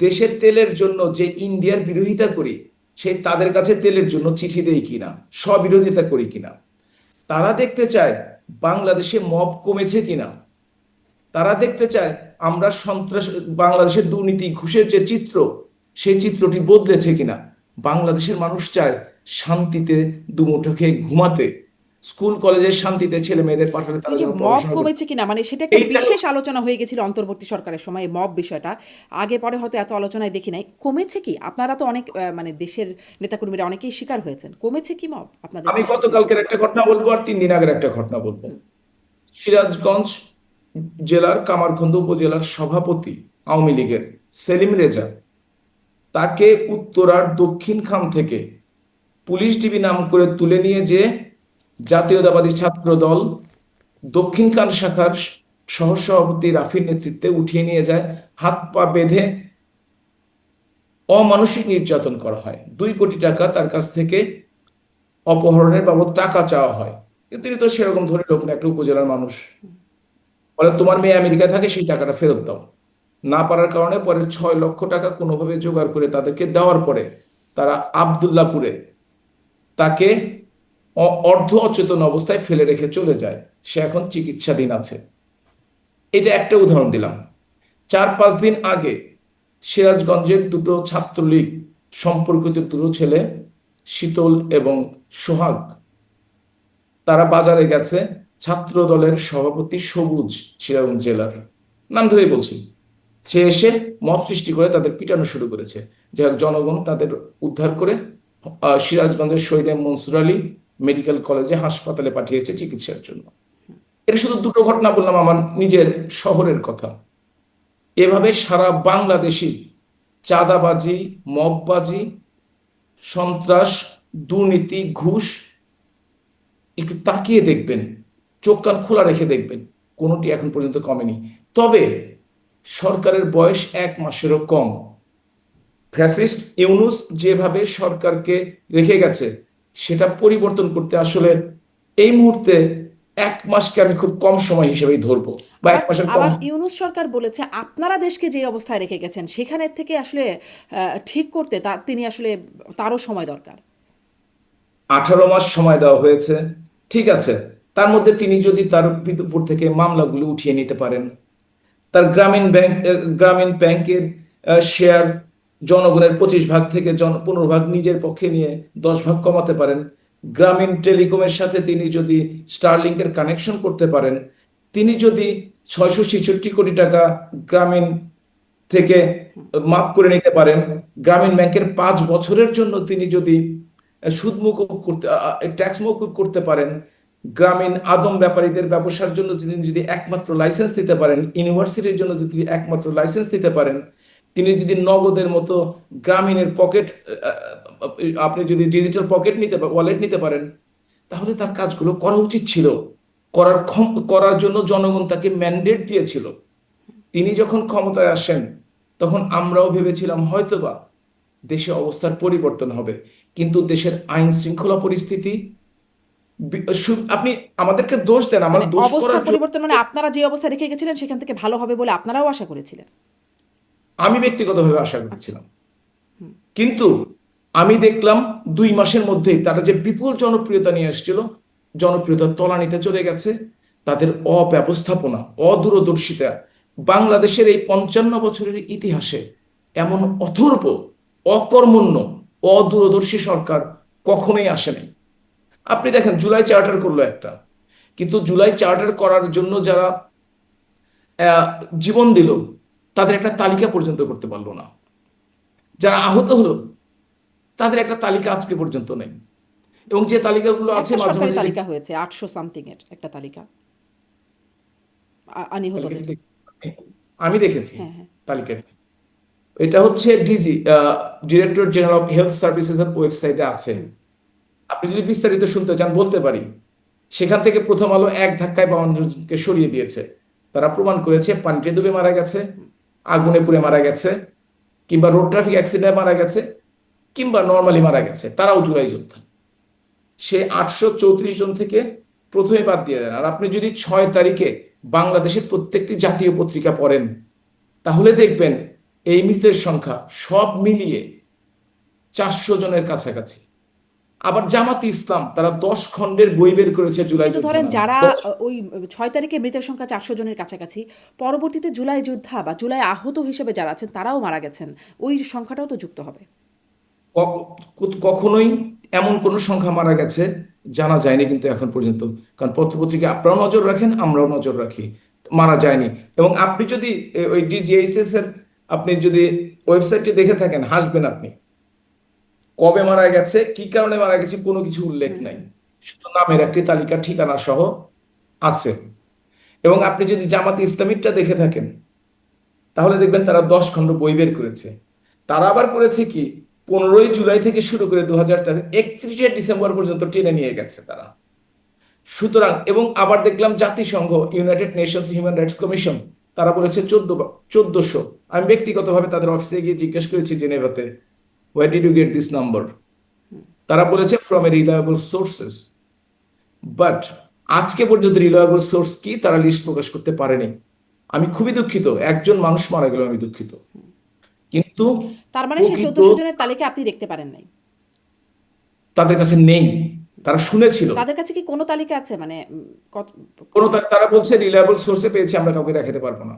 দেশের তেলের জন্য যে ইন্ডিয়ার বিরোধিতা করি, সেই তাদের কাছে তেলের জন্য চিঠি দেই কিনা, স্ববিরোধিতা করি কিনা। তারা দেখতে চায় বাংলাদেশে মব কমেছে কিনা। তারা দেখতে চায় আমরা সন্ত্রাস, বাংলাদেশের দুর্নীতি ঘুষের যে চিত্র, সেই চিত্রটি বদলেছে কিনা। বাংলাদেশের মানুষ চায় শান্তিতে দুমুঠো খেয়ে ঘুমাতে, স্কুল কলেজে শান্তিতে ছেলে মেয়েদের পাঠালে ওই তারা যে যেন মব পড়াশোনা করতে। কমেছে কিনা মানে সেটা একটা এইটা বিশেষ হচ্ছে, আলোচনা হয়ে গেছিল অন্তর্বর্তী সরকারের সময় এই মব বিষয়টা। আগে পরে হয়তো এত আলোচনায় দেখি নাই। কমেছে কি? আপনারা তো অনেক মানে দেশের নেতাকর্মীরা অনেকেই শিকার হয়েছেন। কমেছে কি মব আপনাদের আমি দৃষ্টিতে? গতকালকের একটা ঘটনা বলবো আর 3 দিন আগের একটা ঘটনা বলবো। হুম, সিরাজগঞ্জ জেলার কামারখন্দ উপজেলার সভাপতি আওয়ামী লীগের সেলিম রেজা, তাকে উত্তরার দক্ষিণখান থেকে পুলিশ ডিবি নাম করে তুলে নিয়ে যে জাতীয়তাবাদী ছাত্র দল দক্ষিণখান শাখার সহসভাপতি রাফির নেতৃত্বে উঠিয়ে নিয়ে যায়, হাত পা বেঁধে অমানসিক নির্যাতন করা হয়। 2 কোটি টাকা তার কাছ থেকে অপহরণের বাবদ টাকা চাওয়া হয়, কিন্তু তিনি তো সেরকম ধরে লোক না, একটা উপজেলার মানুষ। বলে তোমার মেয়ে আমেরিকায় থাকে, সেই টাকাটা ফেরত দাও। না পারার কারণে পরে 6 লক্ষ টাকা কোনোভাবে জোগাড় করে তাদেরকে দেওয়ার পরে তারা আবদুল্লাপুরে তাকে অর্ধ অচেতন অবস্থায় ফেলে রেখে চলে যায়। সে এখন চিকিৎসাধীন আছে। এটা একটা উদাহরণ দিলাম। 4-5 দিন আগে সিরাজগঞ্জের দুটো ছাত্রলীগ সম্পর্কিত দুটো ছেলে, শীতল এবং সোহাগ, তারা বাজারে গেছে। ছাত্র দলের সভাপতি সবুজ, সিরাজগঞ্জ জেলার নাম ধরেই বলছি, সে এসে মব সৃষ্টি করে তাদের পিটানো শুরু করেছে। যাই হোক, জনগণ তাদের উদ্ধার করে সিরাজগঞ্জের শহীদ মনসুর আলী মেডিকেল কলেজে হাসপাতালে পাঠিয়েছে চিকিৎসার জন্য। এটা শুধু দুটো ঘটনা বললাম আমার নিজের শহরের কথা। এভাবে সারা বাংলাদেশি চাঁদাবাজি, মববাজি, সন্ত্রাস, দুর্নীতি, ঘুষ, একটু তাকিয়ে দেখবেন, চোখ কান খোলা রেখে দেখবেন, কোনোটি এখন পর্যন্ত কমেনি। তবে সরকারের বয়স 1 মাসেরও কম। ফ্যাসিস্ট ইউনূস যেভাবে সরকারকে রেখে গেছে সেটা পরিবর্তন করতে আসলে এই মুহূর্তে 1 মাসকে আমি খুব কম সময় হিসেবেই ধরবো, বা আবার 1 মাসের কম। আবার ইউনূস সরকার বলেছে আপনারা দেশকে যে অবস্থায় রেখে গেছেন সেখানের থেকে আসলে ঠিক করতে তিনি আসলে তারও সময় দরকার। 18 মাস সময় দেওয়া হয়েছে, ঠিক আছে। তার মধ্যে তিনি যদি তার উপর থেকে মামলাগুলো উঠিয়ে নিতে পারেন, তার গ্রামীণ ব্যাংকের শেয়ার জনগণের 25 ভাগ থেকে 15 ভাগ নিজের পক্ষে নিয়ে 10 ভাগ কমাতে পারেন, গ্রামীণ টেলিকমের সাথে তিনি যদি স্টারলিংকের কানেকশন করতে পারেন, তিনি যদি 666 কোটি টাকা গ্রামীণ থেকে মাফ করে নিতে পারেন, গ্রামীণ ব্যাংকের 5 বছরের জন্য তিনি যদি সুদ মকুব করতে, ট্যাক্স মকুব করতে পারেন, গ্রামীণ আদম ব্যাপারীদের ব্যবসার জন্য তিনি যদি একমাত্র লাইসেন্স দিতে পারেন, ইউনিভার্সিটির জন্য যদি একমাত্র লাইসেন্স দিতে পারেন, তিনি যদি নগদের মতো গ্রামীণের পকেট, আপনি যদি ডিজিটাল পকেট নিতে ওয়ালেট নিতে পারেন, তাহলে তার কাজগুলো করা উচিত ছিল। করার জন্য জনগণ তাকে ম্যান্ডেট দিয়েছিল। তিনি যখন ক্ষমতায় আসেন তখন আমরাও ভেবেছিলাম হয়তোবা দেশে অবস্থার পরিবর্তন হবে, কিন্তু দেশের আইন শৃঙ্খলা পরিস্থিতি, আপনি আমাদেরকে দোষ দেন, আমার মানে দোষ অবস্থার করার জন্য পরিবর্তন মানে আপনারা যে অবস্থায় রেখে গেছিলেন সেখান থেকে ভালো হবে বলে আপনারাও আশা করেছিলেন। আমি ব্যক্তিগতভাবে আশা আচ্ছা। করেছিলাম, কিন্তু আমি দেখলাম 2 মাসের মধ্যেই তারা যে বিপুল জনপ্রিয়তা নিয়ে এসেছিল, জনপ্রিয়তার তলানিতে চলে গেছে। তাদের অব্যবস্থাপনা, অদূরদর্শিতা, বাংলাদেশের এই 55 বছরের ইতিহাসে এমন অথর্ব, অকর্মণ্য, অদূরদর্শী সরকার কখনোই আসেনি। আপনি দেখেন, জুলাই চার্টার করলো একটা, কিন্তু জুলাই চার্টার করার জন্য যারা জীবন দিল তাদের একটা তালিকা পর্যন্ত করতে পারলো না। যারা আহত হলো তাদের একটা তালিকা আজকে পর্যন্ত নেই। এবং যে তালিকাগুলো আছে একটা মাঝে সরকারি মাঝে তালিকা হয়েছে 800 সামথিং এর একটা তালিকা নিহতদের। আমি দেখেছি হ্যাঁ, হ্যাঁ। তালিকাটি। এটা হচ্ছে director general of health services এর ওয়েবসাইটে আছে। হুম। আপনি যদি বিস্তারিত শুনতে চান বলতে পারি। সেখান থেকে প্রথম আলো এক ধাক্কায় 52 জনকে সরিয়ে দিয়েছে। তারা প্রমাণ করেছে পানিতে ডুবে মারা গেছে, আগুনে পুড়ে মারা গেছে, কিংবা রোড ট্রাফিক অ্যাক্সিডেন্টে মারা গেছে, কিংবা নর্মালি মারা গেছে, তারাও জুলাই যোদ্ধা। সে 834 জন থেকে প্রথমে বাদ দিয়ে দেন। আর আপনি যদি 6 তারিখে বাংলাদেশের প্রত্যেকটি জাতীয় পত্রিকা পড়েন তাহলে দেখবেন এই মৃতের সংখ্যা সব মিলিয়ে 400 জনের কাছাকাছি। আবার জামাতে ইসলাম তারা 10 খণ্ডের বই বের করেছে জুলাই কিন্তু যোদ্ধা ধরেন নামে। যারা ওই 6 তারিখে মৃতের সংখ্যা 400 জনের কাছাকাছি, পরবর্তীতে জুলাই যোদ্ধা বা জুলাই আহত হিসেবে যারা আছেন তারাও মারা গেছেন, ওই সংখ্যাটাও তো যুক্ত হবে। কখনোই এমন কোন সংখ্যা মারা গেছে জানা যায়নি কিন্তু এখন পর্যন্ত। কারণ পত্রপত্রিকা আপনারাও নজর রাখেন, আমরাও নজর রাখি, মারা যায়নি। এবং আপনি যদি ওই ডিজিএইচএস এর আপনি যদি ওয়েবসাইটটি দেখে থাকেন হাসবেন আপনি। কবে মারা গেছে, কি কারণে মারা গেছে, কোনো কিছু উল্লেখ হুম, নাই, হুম। শুধু নামের একটি তালিকা, ঠিকানা সহ আছে। এবং আপনি যদি জামাতে ইসলামীটা দেখে থাকেন তাহলে দেখবেন তারা 10 খণ্ড বই বের করেছে। তারা আবার করেছে কি, 15ই জুলাই থেকে শুরু করে 31শে ডিসেম্বর পর্যন্ত টেনে নিয়ে গেছে তারা। সুতরাং, এবং আবার দেখলাম জাতিসংঘ, United Nations human rights commission, তারা বলেছে 1400। আমি ব্যক্তিগতভাবে তাদের অফিসে গিয়ে জিজ্ঞেস করেছি জেনেভাতে, where did you get this number? তারা বলেছে from a reliable sources. But আজকে পর্যন্ত রিলায়েবল সোর্স কি তারা লিস্ট প্রকাশ করতে পারেনি। আমি খুবই দুঃখিত, একজন মানুষ মারা গেল, আমি দুঃখিত, কিন্তু তার মানে সেই প্রকৃত 1400 জনের তালিকা আপনি দেখতে পারেন নাই। তাদের কাছে নেই। তারা শুনেছিল তাদের কাছে কি কোনো তালিকা আছে মানে কত? তারা বলছে রিলায়েবল সোর্সে পেয়েছি, আমরা কাউকে দেখাতে পারবো না।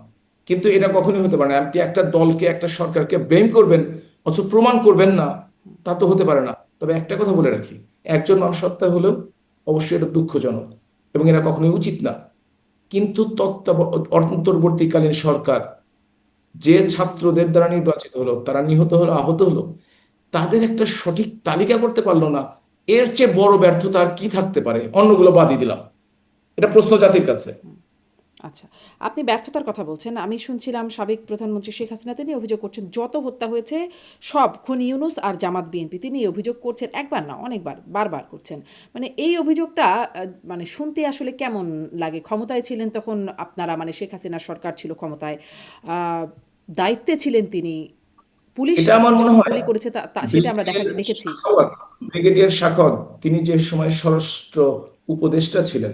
কিন্তু এটা কখনোই হতে পারে না। আপনি একটা দলকে, একটা সরকারকে ব্লেম করবেন অথচ প্রমাণ করবেন না, তা তো হতে পারে না। তবে একটা কথা বলে রাখি, একজন মানুষ হত্যা হলেও অবশ্যই এটা দুঃখজনক এবং এটা কখনোই উচিত না। কিন্তু অন্তর্বর্তীকালীন সরকার যে ছাত্রদের দ্বারা নির্বাচিত হলো, তারা নিহত হলো, আহত হলো, তাদের একটা সঠিক তালিকা করতে পারলো না। এর চেয়ে বড় ব্যর্থতা আর কি থাকতে পারে? অন্যগুলো বাদই দিলাম, এটা প্রশ্ন জাতির কাছে। আচ্ছা, আপনি ব্যর্থতার কথা বলছেন। আমি শুনছিলাম সাবেক প্রধানমন্ত্রী শেখ হাসিনা তিনি অভিযোগ করছেন যত হত্যা হয়েছে সব খুনি ইউনূস আর জামাত বিএনপি। তিনি এই অভিযোগ করছেন একবার না অনেকবার, বারবার করছেন। মানে এই অভিযোগটা মানে শুনতে আসলে কেমন লাগে? ক্ষমতায় ছিলেন তখন আপনারা, মানে শেখ হাসিনার সরকার ছিল ক্ষমতায়। আ দায়িত্বে ছিলেন তিনি। পুলিশ এটা আমার মনে যখন হয় গুলি করেছে সেটা আমরা ব্রিগেডিয়ার দেখেছি। সাখাওয়াত ব্রিগেডিয়ার সাখাওয়াত তিনি যে সময় স্বরাষ্ট্র উপদেষ্টা ছিলেন,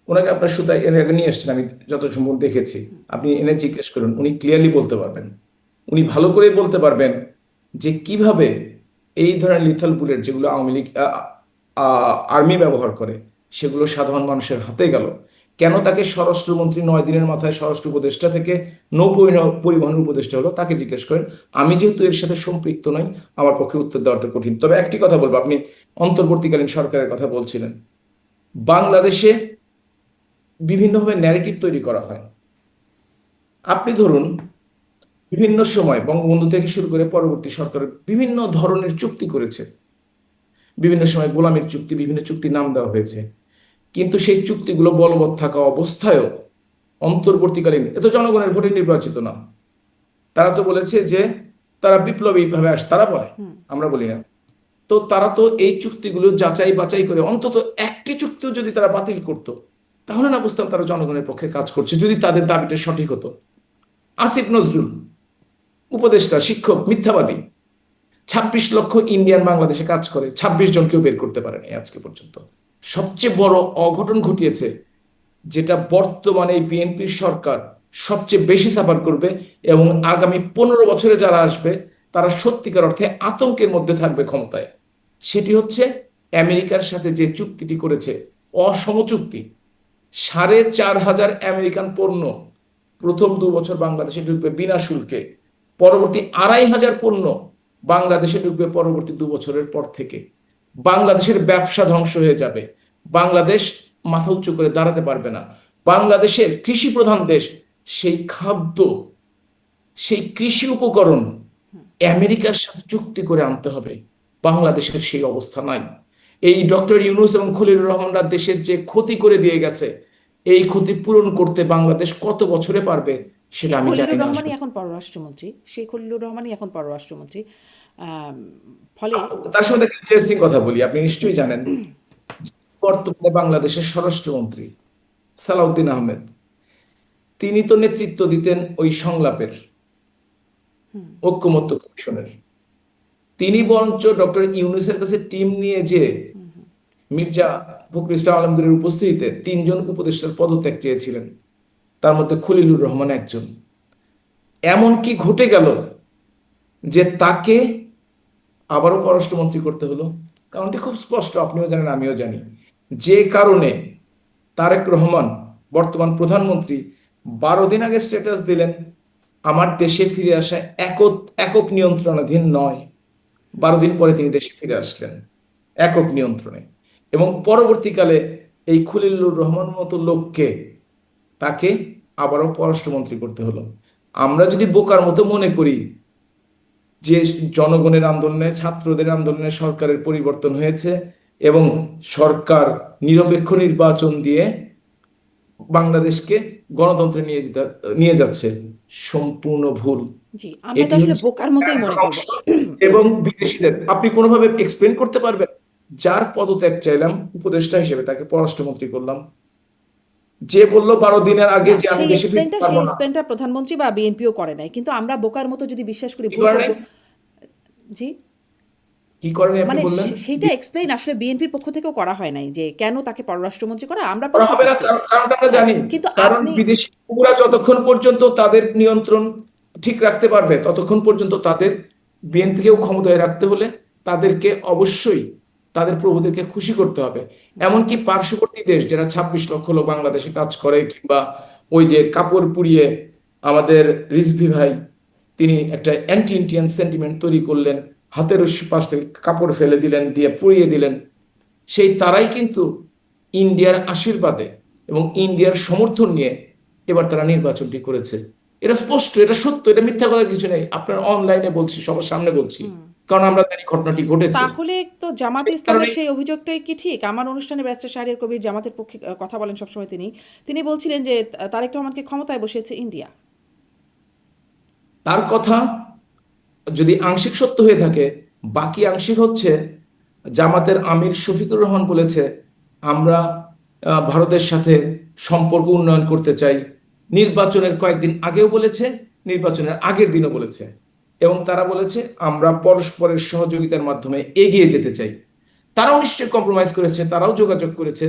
ওনাকে আপনার সুতা এর আগে নিয়ে এসেছেন, আমি যত সম্ভব দেখেছি। আপনি এনে জিজ্ঞেস করুন, উনি ক্লিয়ারলি বলতে পারবেন। উনি ভালো করেই বলতে পারবেন যে কিভাবে এই ধরনের লিথাল বুলেট যেগুলো আওয়ামী লীগ আর্মি ব্যবহার করে, সেগুলো সাধারণ মানুষের হাতে গেল। কেন তাকে স্বরাষ্ট্রমন্ত্রী 9 দিনের মাথায় স্বরাষ্ট্র উপদেষ্টা থেকে নৌ পরিবহন উপদেষ্টা হলো, তাকে জিজ্ঞেস করেন। আমি যেহেতু এর সাথে সম্পৃক্ত নই, আমার পক্ষে উত্তর দেওয়াটা কঠিন। তবে একটি কথা বলবো, আপনি অন্তর্বর্তীকালীন সরকারের কথা বলছিলেন। বাংলাদেশে বিভিন্নভাবে ন্যারেটিভ তৈরি করা হয়। আপনি ধরুন, বিভিন্ন সময় বঙ্গবন্ধু থেকে শুরু করে পরবর্তী সরকার বিভিন্ন ধরনের চুক্তি করেছে। বিভিন্ন সময় গোলামীর চুক্তি, বিভিন্ন চুক্তির নাম দেওয়া হয়েছে। কিন্তু সেই চুক্তিগুলো বলবৎ থাকা অবস্থায়ও অন্তর্বর্তীকালীন, এত জনগণের ভোটে নির্বাচিত না, তারা তো বলেছে যে তারা বিপ্লবী ভাবে তারা বলে, আমরা বলি না। তো তারা তো এই চুক্তিগুলো যাচাই বাছাই করে অন্তত একটি চুক্তিও যদি তারা বাতিল করতো, তাহলে না বুঝতাম তারা জনগণের পক্ষে কাজ করছে, যদি তাদের দাবিটা সঠিক হতো। আসিফ নজরুল উপদেষ্টা, শিক্ষক, মিথ্যাবাদী। 26 লক্ষ ইন্ডিয়ান বাংলাদেশে কাজ করে, 26 জন কেউ বের করতে পারেনি আজকে পর্যন্ত। সবচেয়ে বড় অঘটন ঘটিয়েছে, যেটা বর্তমানে বিএনপির সরকার সবচেয়ে বেশি সাফার করবে এবং আগামী 15 বছরে যারা আসবে তারা সত্যিকার অর্থে আতঙ্কের মধ্যে থাকবে ক্ষমতায়। সেটি হচ্ছে আমেরিকার সাথে যে চুক্তিটি করেছে, অসম চুক্তি। 4,500 আমেরিকান পণ্য প্রথম 2 বছর বাংলাদেশে ঢুকবে বিনা শুল্কে, পরবর্তী 2,500 পণ্য বাংলাদেশে ঢুকবে পরবর্তী 2 বছরের পর থেকে। বাংলাদেশের ব্যবসা ধ্বংস হয়ে যাবে, বাংলাদেশ মাথা উঁচু করে দাঁড়াতে পারবে না। বাংলাদেশের কৃষি প্রধান দেশ, সেই খাদ্য, সেই কৃষি উপকরণ আমেরিকার সাথে চুক্তি করে আনতে হবে। বাংলাদেশের সেই অবস্থা নাই। এই ডক্টর ইউনূস এবং খলিলুর রহমানরা দেশের যে ক্ষতি করে দিয়ে গেছে, এই ক্ষতি পূরণ করতে বাংলাদেশ কত বছরে পারবে সেটা সেই আমি জানি খলিলুর না রহমানই আসলে। এখন পররাষ্ট্রমন্ত্রী। সেই খলিলুর রহমানই এখন পররাষ্ট্রমন্ত্রী। আম, ফলে তার সঙ্গে একটা ইন্টারেস্টিং কথা বলি, আপনি নিশ্চয়ই জানেন বর্তমানে বাংলাদেশের স্বরাষ্ট্রমন্ত্রী সালাউদ্দিন আহমেদ, তিনি তো নেতৃত্ব দিতেন ওই সংলাপের, ঐক্যমত্য কমিশনের। তিনি বরঞ্চ ডক্টর ইউনূসের কাছে টিম নিয়ে যে মির্জা ফখরুল ইসলাম আলমগীরের উপস্থিতিতে 3 জন উপদেষ্টার পদত্যাগ চেয়েছিলেন, তার মধ্যে খলিলুর রহমান একজন। এমন কি ঘটে গেল যে তাকে আবারও পররাষ্ট্রমন্ত্রী করতে হলো? কারণটি খুব স্পষ্ট, আপনিও জানেন আমিও জানি। যে কারণে তারেক রহমান, বর্তমান প্রধানমন্ত্রী, 12 দিন আগে স্ট্যাটাস দিলেন আমার দেশে ফিরে আসা একক একক নিয়ন্ত্রণাধীন নয়। 12 দিন পরে তিনি দেশে ফিরে আসলেন একক নিয়ন্ত্রণে। এবং পরবর্তীকালে এই খলিলুর রহমান মতো লোককে, তাকে আবারও পররাষ্ট্রমন্ত্রী করতে হলো। আমরা যদি বোকার মতো মনে করি যে জনগণের আন্দোলনে, ছাত্রদের আন্দোলনে সরকারের পরিবর্তন হয়েছে এবং সরকার নিরপেক্ষ নির্বাচন দিয়ে বাংলাদেশকে গণতন্ত্রে নিয়ে যাচ্ছে, সম্পূর্ণ ভুল। জি, আমরা তো এটি আসলে হচ্ছে বোকার মতোই মনে করব। অংশ। এবং বিদেশিদের আপনি কোনোভাবে এক্সপ্লেন করতে পারবেন? যার পদত্যাগ চাইলাম উপদেষ্টা হিসেবে, তাকে পররাষ্ট্রমন্ত্রী করলাম। যে বললো 12 দিনের আগে না, যে আমি দেশে ফিরতে সেই পারবো না, এক্সপ্লেনটা প্রধানমন্ত্রী বা বিএনপিও করে নাই। কিন্তু আমরা বোকার মতো যদি বিশ্বাস করি কি ভুল করেন? করব। জি, কি করেন আপনি মানে বললেন? সেইটা এক্সপ্লেইন আসলে বিএনপির পক্ষ থেকেও করা হয় নাই যে কেন তাকে পররাষ্ট্রমন্ত্রী করা, আমরা করা প্রশ্ন হবে না, করছি। কারণটা আমরা হ্যাঁ, জানি। কিন্তু কারণ আপনি বিদেশি কুকুরা যতক্ষণ পর্যন্ত তাদের নিয়ন্ত্রণ ঠিক রাখতে পারবে, ততক্ষণ পর্যন্ত তাদের, বিএনপিকেও ক্ষমতায় রাখতে হলে তাদেরকে অবশ্যই তাদের প্রভুদেরকে খুশি করতে হবে। এমনকি পার্শ্ববর্তী দেশ যারা 26 লক্ষ লোক বাংলাদেশে কাজ করে, কিংবা ওই যে কাপড় পুড়িয়ে আমাদের রিজভী ভাই তিনি একটা অ্যান্টি ইন্ডিয়ান সেন্টিমেন্ট তৈরি করলেন, হাতের পাশ থেকে কাপড় ফেলে দিলেন, দিয়ে পুড়িয়ে দিলেন। সেই তারাই কিন্তু ইন্ডিয়ার আশীর্বাদে এবং ইন্ডিয়ার সমর্থন নিয়ে এবার তারা নির্বাচনটি করেছে। এটা স্পষ্ট, এটা সত্য, এটা মিথ্যা কথার কিছু নেই। আপনার অনলাইনে বলছি, সবার সামনে বলছি, হুম। কারণ আমরা জানি ঘটনাটি ঘটেছে। তাহলে তো জামাতে সেই কারণে ইসলামের সেই অভিযোগটাই কি ঠিক? আমার অনুষ্ঠানে ব্যারিস্টার শাহরিয়ার কবির জামাতের পক্ষে কথা বলেন সবসময় তিনি বলছিলেন যে তারেক রহমানকে ক্ষমতায় বসিয়েছে ইন্ডিয়া। তার কথা যদি আংশিক সত্য হয়ে থাকে, বাকি আংশিক হচ্ছে জামাতের আমির শফিকুর রহমান বলেছে আমরা ভারতের সাথে সম্পর্ক উন্নয়ন করতে চাই। নির্বাচনের কয়েকদিন আগেও বলেছে, নির্বাচনের আগের দিনও বলেছে, এবং তারা বলেছে আমরা পরস্পরের সহযোগিতার মাধ্যমে এগিয়ে যেতে চাই। তারাও নিশ্চয়ই কম্প্রোমাইজ করেছে, তারাও যোগাযোগ করেছে।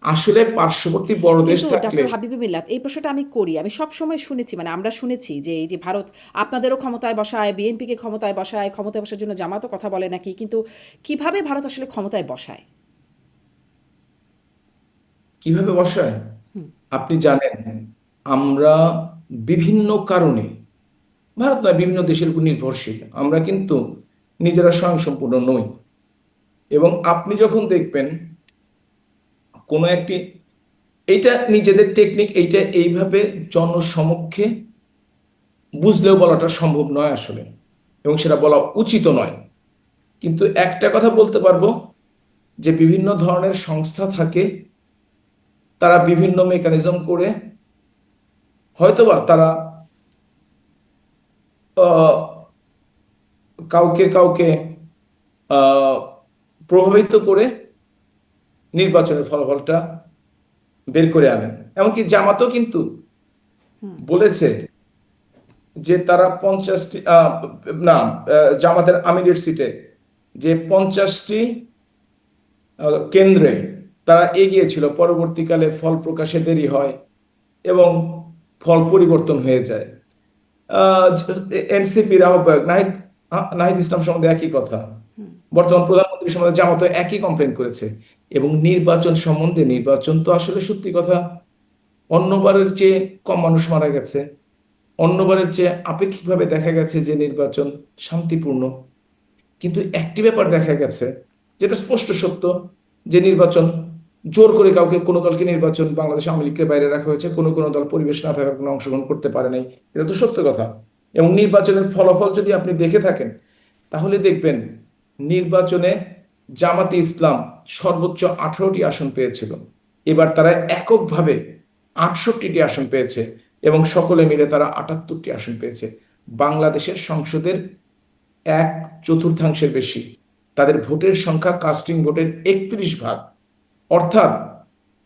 আসলে পার্শ্ববর্তী বড় দেশ কিন্তু থাকলে ডক্টর হাবিবুর মিল্লাত, এই প্রশ্নটা আমি করি, আমি সবসময় শুনেছি, মানে আমরা শুনেছি যে এই যে ভারত আপনাদেরও ক্ষমতায় বসায়, বিএনপিকে ক্ষমতায় বসায়, ক্ষমতায় বসার জন্য জামাতও কথা বলে নাকি, কিন্তু কিভাবে ভারত আসলে ক্ষমতায় বসায়? কিভাবে বসায় হুম। আপনি জানেন, আমরা বিভিন্ন কারণে, ভারত নয় বিভিন্ন দেশের উপর নির্ভরশীল, আমরা কিন্তু নিজেরা স্বয়ংসম্পূর্ণ নই। এবং আপনি যখন দেখবেন কোনো একটি, এইটা নিজেদের টেকনিক, এইটা এইভাবে জনসমক্ষে বুঝলেও বলাটা সম্ভব নয় আসলে, এবং সেটা বলা উচিত নয়। কিন্তু একটা কথা বলতে পারবো যে বিভিন্ন ধরনের সংস্থা থাকে, তারা বিভিন্ন মেকানিজম করে হয়তোবা তারা আহ, কাউকে কাউকে আহ, প্রভাবিত করে নির্বাচনের ফলাফলটা বের করে আনেন। এমনকি জামাতও কিন্তু হুম। বলেছে যে তারা 50টি না, জামাতের আমিরের সিটে যে 50টি কেন্দ্রে তারা এগিয়ে ছিল, পরবর্তীকালে ফল প্রকাশে দেরি হয় এবং ফল পরিবর্তন হয়ে যায়। এনসিপির আহ্বায়ক নাহিদ ইসলাম সম্বন্ধে একই কথা, হুম। বর্তমান প্রধানমন্ত্রী সম্বন্ধে জামাত একই কমপ্লেন করেছে। এবং নির্বাচন সম্বন্ধে, নির্বাচন তো আসলে সত্যি কথা অন্যবারের চেয়ে কম মানুষ মারা গেছে, অন্যবারের চেয়ে আপেক্ষিকভাবে দেখা গেছে যে নির্বাচন শান্তিপূর্ণ। কিন্তু একটি ব্যাপার দেখা গেছে যেটা স্পষ্ট সত্য, যে নির্বাচন জোর করে কাউকে, কোনো দলকে নির্বাচন বাংলাদেশ আওয়ামী লীগকে বাইরে রাখা হয়েছে, কোনো কোনো দল পরিবেশ না থাকার কোনো অংশগ্রহণ করতে পারে নাই, এটা তো সত্য কথা। এবং নির্বাচনের ফলাফল যদি আপনি দেখে থাকেন তাহলে দেখবেন নির্বাচনে জামাতে ইসলাম সর্বোচ্চ 18টি আসন পেয়েছিল, এবার তারা এককভাবে 68টি আসন পেয়েছে, এবং সকলে মিলে তারা 78টি আসন পেয়েছে। বাংলাদেশের সংসদের 1/4 বেশি, তাদের ভোটের সংখ্যা কাস্টিং ভোটের 31 ভাগ। অর্থাৎ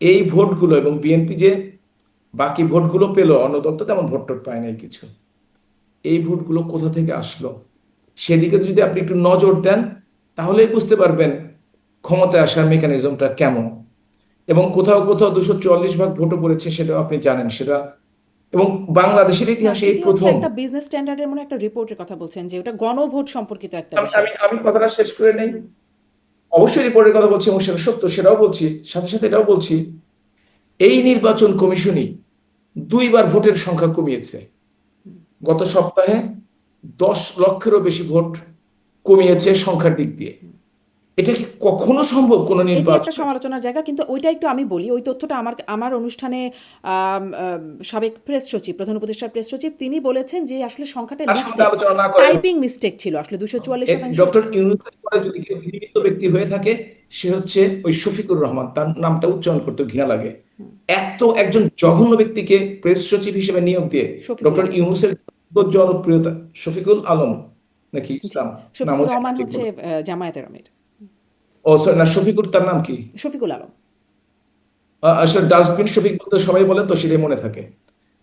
এই ভোটগুলো, এবং বিএনপি যে বাকি ভোটগুলো পেল, অন্য দল তো তেমন ভোট টোট পায় নাই কিছু, এই ভোটগুলো কোথা থেকে আসলো সেদিকে যদি আপনি একটু নজর দেন তাহলেই বুঝতে পারবেন ক্ষমতায় আসার মেকানিজমটা কেমন। এবং কোথাও কোথাও 244 ভাগ ভোটও পড়েছে, সেটাও আপনি জানেন সেটা, এবং বাংলাদেশের না, ইতিহাসে এই সেটি হচ্ছে প্রথম। একটা বিজনেস স্ট্যান্ডার্ডের মনে একটা রিপোর্টের কথা বলছেন যে ওটা গণভোট সম্পর্কিত একটা আমি বিষয়। আমি আমি কথাটা শেষ করে নেই। হুম। অবশ্যই রিপোর্টের কথা বলছি এবং সেটা সত্য, সেটাও বলছি, সাথে সাথে এটাও বলছি এই নির্বাচন কমিশনই 2বার ভোটের সংখ্যা কমিয়েছে। গত সপ্তাহে 10 লক্ষেরও বেশি ভোট কমিয়েছে সংখ্যার দিক দিয়ে। এটা কি কখনো সম্ভব কোন এটি একটা নির্বাচনে? সমালোচনার জায়গা, কিন্তু ওইটা একটু আমি বলি, ওই তথ্যটা আমার আমার অনুষ্ঠানে সাবেক প্রেস সচিব, প্রধান উপদেষ্টার প্রেস সচিব, তিনি বলেছেন যে আসলে সংখ্যাটা তার সঙ্গে লিফটেড, আলোচনা না করে টাইপিং মিস্টেক ছিল, আসলে 244%। ডক্টর ইউনূসের পরে যদি কেউ ঘৃণিত ব্যক্তি হয়ে থাকে সে হচ্ছে ওই শফিকুর রহমান, তার নামটা উচ্চারণ করতে ঘৃণা লাগে। এত একজন জঘন্য ব্যক্তিকে প্রেস সচিব হিসেবে নিয়োগ দিয়ে শফিকুল ডক্টর আলম। ইউনূসের জনপ্রিয়তা, শফিকুল আলম নাকি জি, ইসলাম, নামও শফিকুর জানি না রহমান ঠিক হচ্ছে বলে। জামায়াতের আমির। ও সরি, না শফিকুর, তার নাম কি? শফিকুল আলম। আসলে ডাস্টবিন শফিক বলতে সবাই বলে তো সেটাই মনে থাকে।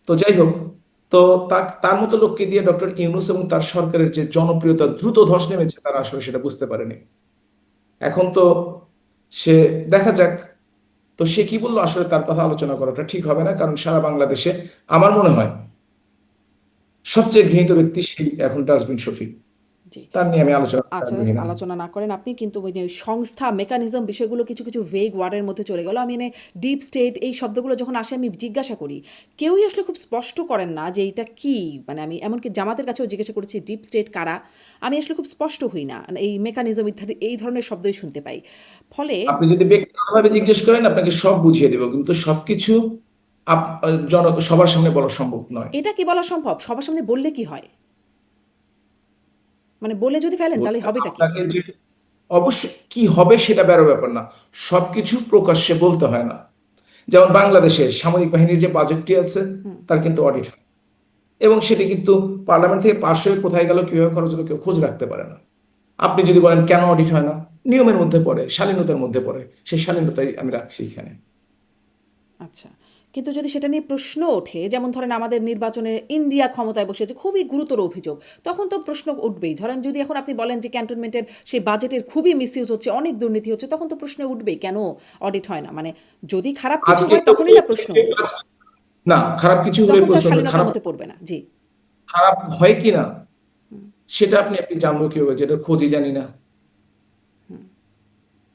তো যাই হোক, তো তার মতো লোককে দিয়ে ডক্টর ইউনূস এবং তার সরকারের যে জনপ্রিয়তা দ্রুত ধস নেমেছে, তারা আসলে সেটা বুঝতে পারেনি। এখন তো সে, দেখা যাক। তো সে কি বললো আসলে তার কথা আলোচনা করাটা ঠিক হবে না, কারণ সারা বাংলাদেশে আমার মনে হয় সবচেয়ে ঘৃণিত ব্যক্তি সেই এখন ডাস্টবিন শফিক। জি। তার নিয়ে আমি আলোচনা করতে আচ্ছা, আগ্রহী না। আলোচনা না করেন আপনি, কিন্তু ওই যে সংস্থা, মেকানিজম বিষয়গুলো কিছু, কিছু ভেগ ওয়ার্ডের মধ্যে চলে গেল। আমি মানে ডিপ স্টেট এই শব্দগুলো যখন আসে আমি জিজ্ঞাসা করি। কেউই আসলে খুব স্পষ্ট করেন না যে এইটা কি? মানে আমি এমনকি জামাতের কাছেও জিজ্ঞাসা করেছি ডিপ স্টেট কারা? আমি আসলে খুব স্পষ্ট হই না। মানে এই মেকানিজম ইত্যাদি এই ধরনের শব্দই শুনতে পাই। ফলে আপনি যদি ব্যক্তিগতভাবে জিজ্ঞেস করেন আপনাকে সব বুঝিয়ে দেব, কিন্তু সবকিছু সবার সামনে বলা সম্ভব নয়। এটা কি বলা সম্ভব? সবার সামনে বললে কি হয়? মানে বলে যদি ফেলেন তাহলে বলতে হবেটা কি? আপনাকে যে অবশ্যই কি হবে সেটা বড় ব্যাপার না, সবকিছু প্রকাশ্যে বলতে হয় না। যেমন বাংলাদেশের সামরিক বাহিনীর যে বাজেটটি আছে হুম। তার কিন্তু অডিট হয়, এবং সেটি কিন্তু পার্লামেন্ট থেকে পাশ হয়ে কোথায় গেল, কিভাবে খরচ হলো, কেউ খোঁজ রাখতে পারে না। আপনি যদি বলেন কেন অডিট হয় না, নিয়মের মধ্যে পড়ে, শালীনতার মধ্যে পড়ে, সেই শালীনতাই আমি রাখছি এখানে। আচ্ছা। কিন্তু যদি সেটা নিয়ে প্রশ্ন ওঠে, যেমন ধরেন আমাদের নির্বাচনে ইন্ডিয়া ক্ষমতায় বসেছে, খুবই গুরুতর অভিযোগ। তখন তো প্রশ্ন উঠবেই। ধরেন যদি এখন আপনি বলেন যে ক্যান্টনমেন্টের সেই বাজেটের খুবই মিসইউজ হচ্ছে, অনেক দুর্নীতি হচ্ছে, তখন তো প্রশ্ন উঠবেই কেন অডিট হয় না? মানে যদি খারাপ কিছু আজকে হয় তো তখনই না প্রশ্ন উঠবে। না, খারাপ কিছু হলে তখন তো আর প্রশ্ন উঠবে। শালীনতার খারাপ মধ্যে পড়বে না। জি। খারাপ হয় কিনা সেটা আপনি আপনি জানবো কিভাবে, যেটা খোঁজই জানি না।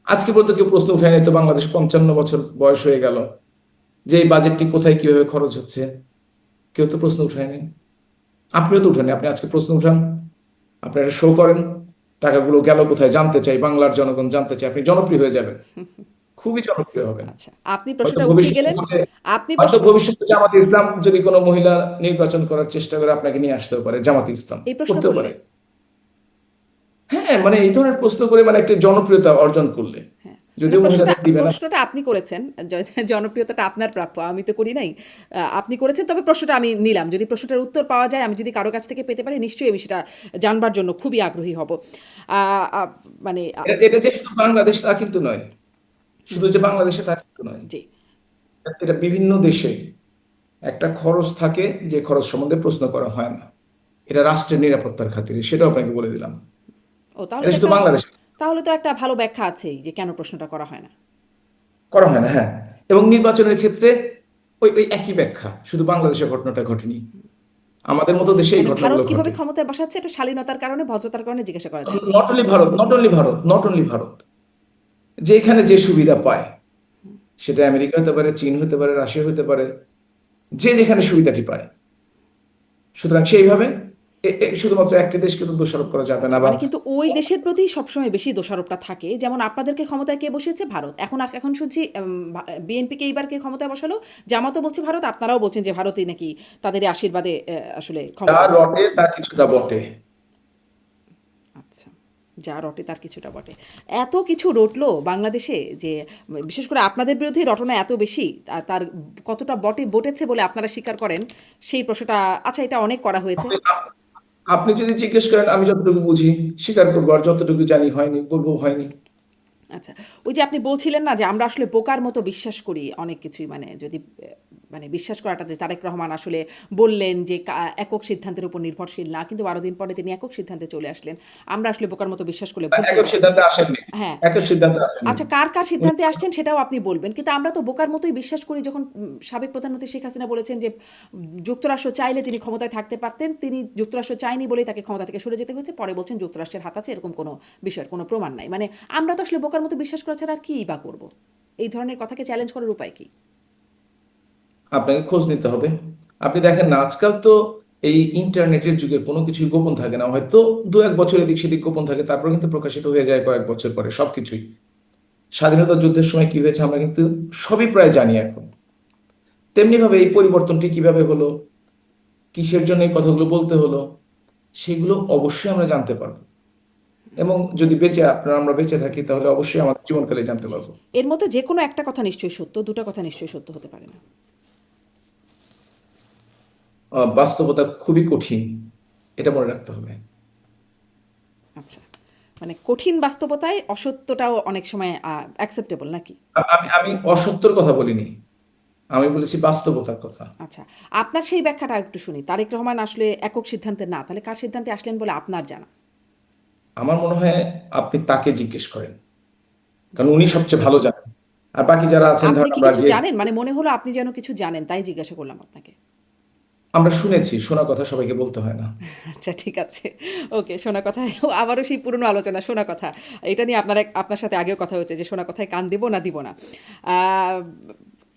আজকে পর্যন্ত কেউ প্রশ্ন উঠায় নাই তো, বাংলাদেশ 55 বছর বয়স হয়ে গেল, যে এই বাজেটটি কোথায় কিভাবে খরচ হচ্ছে, কেউ তো প্রশ্ন উঠায়নি। আপনিও তো উঠাননি, আপনি আজকে প্রশ্ন উঠান, আপনি একটা শো করেন, টাকাগুলো গেল কোথায় জানতে চাই, বাংলার জনগণ জানতে চাই, আপনি জনপ্রিয় হয়ে যাবেন, খুবই জনপ্রিয় হবেন। আচ্ছা। আপনি হয়তো প্রশ্নটা উঠিয়ে ভবিষ্যতে গেলেন। আপনি হয়তো প্রশ্ন ভবিষ্যতে জামাতে ইসলাম যদি কোনো মহিলা নির্বাচন করার চেষ্টা করে, আপনাকে নিয়ে আসতেও পারে জামাতে ইসলাম, এই প্রশ্ন করতেও করলে? পারে। হ্যাঁ, মানে এই ধরনের প্রশ্ন করে মানে একটা জনপ্রিয়তা অর্জন করলে, হ্যাঁ, মানে যদিও প্রশ্নটা মহিলাদের দিবে না। প্রশ্নটা আপনি করেছেন। জনপ্রিয়তাটা আপনার প্রাপ্য। আমি তো করি নাই। আপনি করেছেন, তবে প্রশ্নটা আমি নিলাম। যদি প্রশ্নটার উত্তর পাওয়া যায়, আমি যদি কারো কাছ থেকে পেতে পারি, নিশ্চয়ই আমি সেটা জানবার জন্য খুবই আগ্রহী হব। আ আ মানে এটা এটা যে শুধু বাংলাদেশ তা কিন্তু নয়, শুধু যে বাংলাদেশে তা কিন্তু নয়, জি। এটা বিভিন্ন দেশে একটা খরচ থাকে যে খরচ সম্বন্ধে প্রশ্ন করা হয় না। এটা রাষ্ট্রের নিরাপত্তার খাতিরে, সেটাও আপনাকে বলে দিলাম। ও তাহলে এটা তো শুধু একটা বাংলাদেশে তাহলে তো একটা ভালো ব্যাখ্যা আছেই যে কেন প্রশ্নটা করা হয় না। করা হয় না, হ্যাঁ। এবং নির্বাচনের ক্ষেত্রে ওই ওই একই ব্যাখ্যা, শুধু বাংলাদেশের ঘটনাটা ঘটেনি, আমাদের মতো দেশে এই মানে ভারত ঘটনাগুলো কিভাবে ঘটে। ক্ষমতায় বসাচ্ছে এটা শালীনতার কারণে, ভদ্রতার কারণে জিজ্ঞাসা করা যায়। Not only Bharat, not only Bharat, not only Bharat, যেখানে যে সুবিধা পায়, সেটা আমেরিকা হতে পারে, চীন হতে পারে, রাশিয়া হতে পারে, যে যেখানে সুবিধাটি পায়। সুতরাং সেইভাবে শুধুমাত্র একটি দেশকে তো দোষারোপ করা যাবে আচ্ছা, না, বা মানে কিন্তু ওই দেশের প্রতি সবসময় বেশি দোষারোপটা থাকে। যেমন আপনাদেরকে ক্ষমতায় কে বসিয়েছে? ভারত। এখন শুনছি বিএনপিকে এইবার কে ক্ষমতায় বসালো? জামাতও বলছে ভারত, আপনারাও বলছেন যে ভারতই নাকি তাদেরই আশীর্বাদে আসলে যা ক্ষমতায়। রটে তা কিছুটা বটে। আচ্ছা। যা রটে তার কিছুটা বটে। এত কিছু রটলো বাংলাদেশে যে বিশেষ করে আপনাদের বিরুদ্ধেই রটনা এত বেশি। তার কতটা বটেছে বলে আপনারা স্বীকার করেন সেই প্রশ্নটা, আচ্ছা এটা অনেক করা হয়েছে। আপনি আপনি যদি জিজ্ঞেস করেন, আমি যতটুকু বুঝি স্বীকার করবো, আর যতটুকু জানি হয়নি বলবো হয়নি। আচ্ছা। ওই যে আপনি বলছিলেন না যে আমরা আসলে বোকার মতো বিশ্বাস করি অনেক কিছুই, মানে যদি মানে বিশ্বাস করাটা, যে তারেক রহমান আসলে বললেন যে একক সিদ্ধান্তের উপর নির্ভরশীল না, কিন্তু 12 দিন পরে তিনি একক সিদ্ধান্তে চলে আসলেন। আমরা আসলে বোকার মতো বিশ্বাস করলে ভুল একক করব। সিদ্ধান্তে আসেননি, হ্যাঁ। একক সিদ্ধান্তে আসেননি আচ্ছা, কার উনি। সিদ্ধান্তে আসছেন সেটাও আপনি বলবেন। কিন্তু আমরা তো বোকার মতোই বিশ্বাস করি যখন সাবেক প্রধানমন্ত্রী শেখ হাসিনা বলেছেন যে যুক্তরাষ্ট্র চাইলে তিনি ক্ষমতায় থাকতে পারতেন। তিনি যুক্তরাষ্ট্র চায়নি বলেই তাকে ক্ষমতা থেকে সরে যেতে হয়েছে। পরে বলছেন যুক্তরাষ্ট্রের হাত আছে, এরকম কোনো বিষয়ের কোনো প্রমাণ নাই। মানে আমরা তো আসলে বোকার মতো বিশ্বাস করা ছাড়া আর কিই বা করব? এই ধরনের কথাকে চ্যালেঞ্জ করার উপায় কি? আপনাকে খোঁজ নিতে হবে। আপনি দেখেন না, আজকাল তো এই ইন্টারনেটের যুগে কোনো কিছুই গোপন থাকে না, হয়তো 2-1 বছর এদিক সেদিক গোপন থাকে, তারপর কিন্তু প্রকাশিত হয়ে যায় কয়েক বছর পরে সবকিছুই। স্বাধীনতা যুদ্ধের সময় কি হয়েছে আমরা কিন্তু সবই প্রায় জানি এখন। তেমনি ভাবে এই পরিবর্তনটি কিভাবে হলো, কিসের জন্য এই কথাগুলো বলতে হলো, সেগুলো অবশ্যই আমরা জানতে পারবো। এবং যদি আমরা বেঁচে থাকি, তাহলে অবশ্যই আমাদের জীবনকালে জানতে জি। পারবো। এর মধ্যে যেকোনো একটা কথা নিশ্চয়ই সত্য, দুটো কথা নিশ্চয়ই সত্য হতে পারে না। বাস্তবতা খুবই কঠিন, এটা মনে রাখতে হবে। আচ্ছা। মানে কঠিন বাস্তবতায় অসত্যটাও অনেক সময় অ্যাকসেপ্টেবল নাকি? আমি আমি অসত্যর কথা বলিনি, আমি বলেছি বাস্তবতার কথা। আচ্ছা। আপনার সেই ব্যাখ্যাটা একটু শুনি। তারেক রহমান আসলে একক সিদ্ধান্তে না, তাহলে কার সিদ্ধান্তে আসলেন বলে আপনার জানা? আমার মনে হয় আপনি তাকে জিজ্ঞেস করেন, কারণ জি। উনি সবচেয়ে ভালো জানেন। আর বাকি যারা আছেন, আপনি ধরেন কি আমরা কিছু গেস্ট। জানেন? মানে মনে হলো আপনি যেন কিছু জানেন, তাই জিজ্ঞাসা করলাম আপনাকে। আমরা শুনেছি, শোনা কথা সবাইকে বলতে হয় না। আচ্ছা, ঠিক আছে। ওকে, শোনা কথায় আবারও সেই পুরনো আলোচনা, শোনা কথা। এটা নিয়ে আপনার সাথে আগেও কথা হয়েছে যে শোনা কথায় কান দিব না দিব না। আ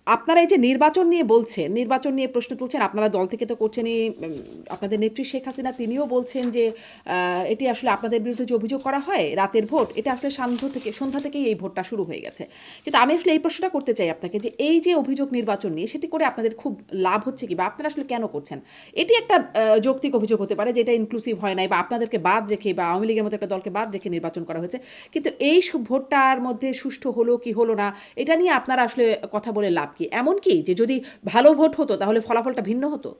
আপনারা এই যে নির্বাচন নিয়ে বলছেন, নির্বাচন নিয়ে প্রশ্ন তুলছেন, আপনারা দল থেকে তো করছেনই। আপনাদের নেত্রী শেখ হাসিনা তিনিও বলছেন যে এটি আসলে আপনাদের বিরুদ্ধে যে অভিযোগ করা হয় রাতের ভোট, এটা আসলে সন্ধ্যা থেকেই এই ভোটটা শুরু হয়ে গেছে। কিন্তু আমি আসলে এই প্রশ্নটা করতে চাই আপনাকে যে এই যে অভিযোগ নির্বাচন নিয়ে, সেটি করে আপনাদের খুব লাভ হচ্ছে কি, বা আপনারা আসলে কেন করছেন? এটি একটা যৌক্তিক অভিযোগ হতে পারে যে এটা ইনক্লুসিভ হয় নাই, বা আপনাদেরকে বাদ রেখে বা আওয়ামী লীগের মতো একটা দলকে বাদ রেখে নির্বাচন করা হয়েছে। কিন্তু এই ভোটটার মধ্যে সুষ্ঠু হলো কি হলো না, এটা নিয়ে আপনারা আসলে কথা বলে লাভ কি? এমন কি যে যদি ভালো ভোট হতো তাহলে ফলাফলটা ভিন্ন হতো?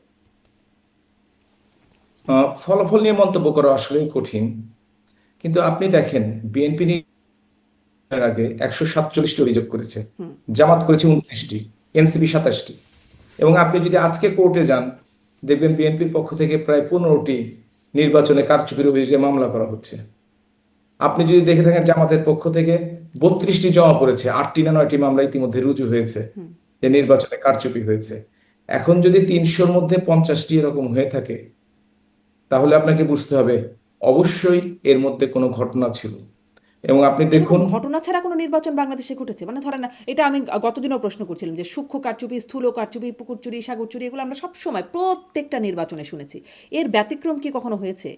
ফলাফল নিয়ে মন্তব্য করা আসলেই কঠিন। কিন্তু আপনি দেখেন, বিএনপি আগে 147টি অভিযোগ করেছে, জামাত করেছে 29টি, এনসিপি 27টি। এবং আপনি যদি আজকে কোর্টে যান, দেখবেন বিএনপির পক্ষ থেকে প্রায় 15টি নির্বাচনে কারচুপির অভিযোগে মামলা করা হচ্ছে। আপনি যদি দেখে থাকেন, জামাতের পক্ষ থেকে 32টি জমা পড়েছে, 8টি না 9টি মামলা ইতিমধ্যে রুজু হয়েছে যে নির্বাচনে কারচুপি হয়েছে। এখন যদি 300-র মধ্যে 50টি এরকম হয়ে থাকে, তাহলে আপনাকে বুঝতে হবে অবশ্যই এর মধ্যে কোনো ঘটনা ছিল। এবং আপনি এরকম দেখুন, ঘটনা ছাড়া কোনো নির্বাচন বাংলাদেশে ঘটেছে? মানে ধরেন না, এটা আমি গতদিনও প্রশ্ন করছিলাম যে সূক্ষ্ম কারচুপি, স্থূল কারচুপি, পুকুর চুরি, সাগর চুরি, এগুলো আমরা সবসময় প্রত্যেকটা নির্বাচনে শুনেছি। এর ব্যতিক্রম কি কখনো হয়েছে?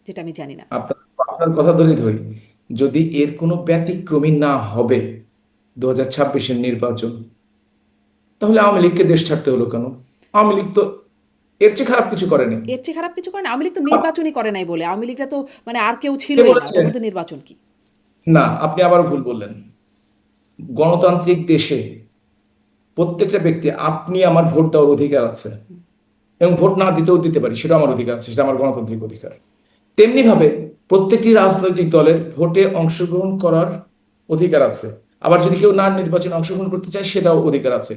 যেটা আমি জানি না। আপনার আপনার কথা ধরে ধরি, যদি এর কোনো ব্যতিক্রমী না হবে 2026-এর নির্বাচন, তাহলে আওয়ামী লীগকে দেশ ছাড়তে হলো কেন? আওয়ামী লীগ তো এর চেয়ে খারাপ কিছু করেনি। এর চেয়ে খারাপ কিছু করে না। আওয়ামী লীগ তো নির্বাচনই করে নাই বলে। আওয়ামী লীগরা তো মানে আর কেউ কে ছিলই না। বলেছে? ওটার মধ্যে নির্বাচন কি? না, আপনি আবার ভুল বললেন। গণতান্ত্রিক দেশে প্রত্যেকটা ব্যক্তি, আপনি আমার ভোট দেওয়ার অধিকার আছে, এবং ভোট না দিতেও দিতে পারি, সেটা আমার অধিকার আছে, সেটা আমার গণতান্ত্রিক অধিকার। তেমনি ভাবে প্রত্যেকটি রাজনৈতিক দলের ভোটে অংশগ্রহণ করার অধিকার আছে। আবার যদি কেউ না নির্বাচনে অংশগ্রহণ করতে চায়, সেটাও অধিকার আছে।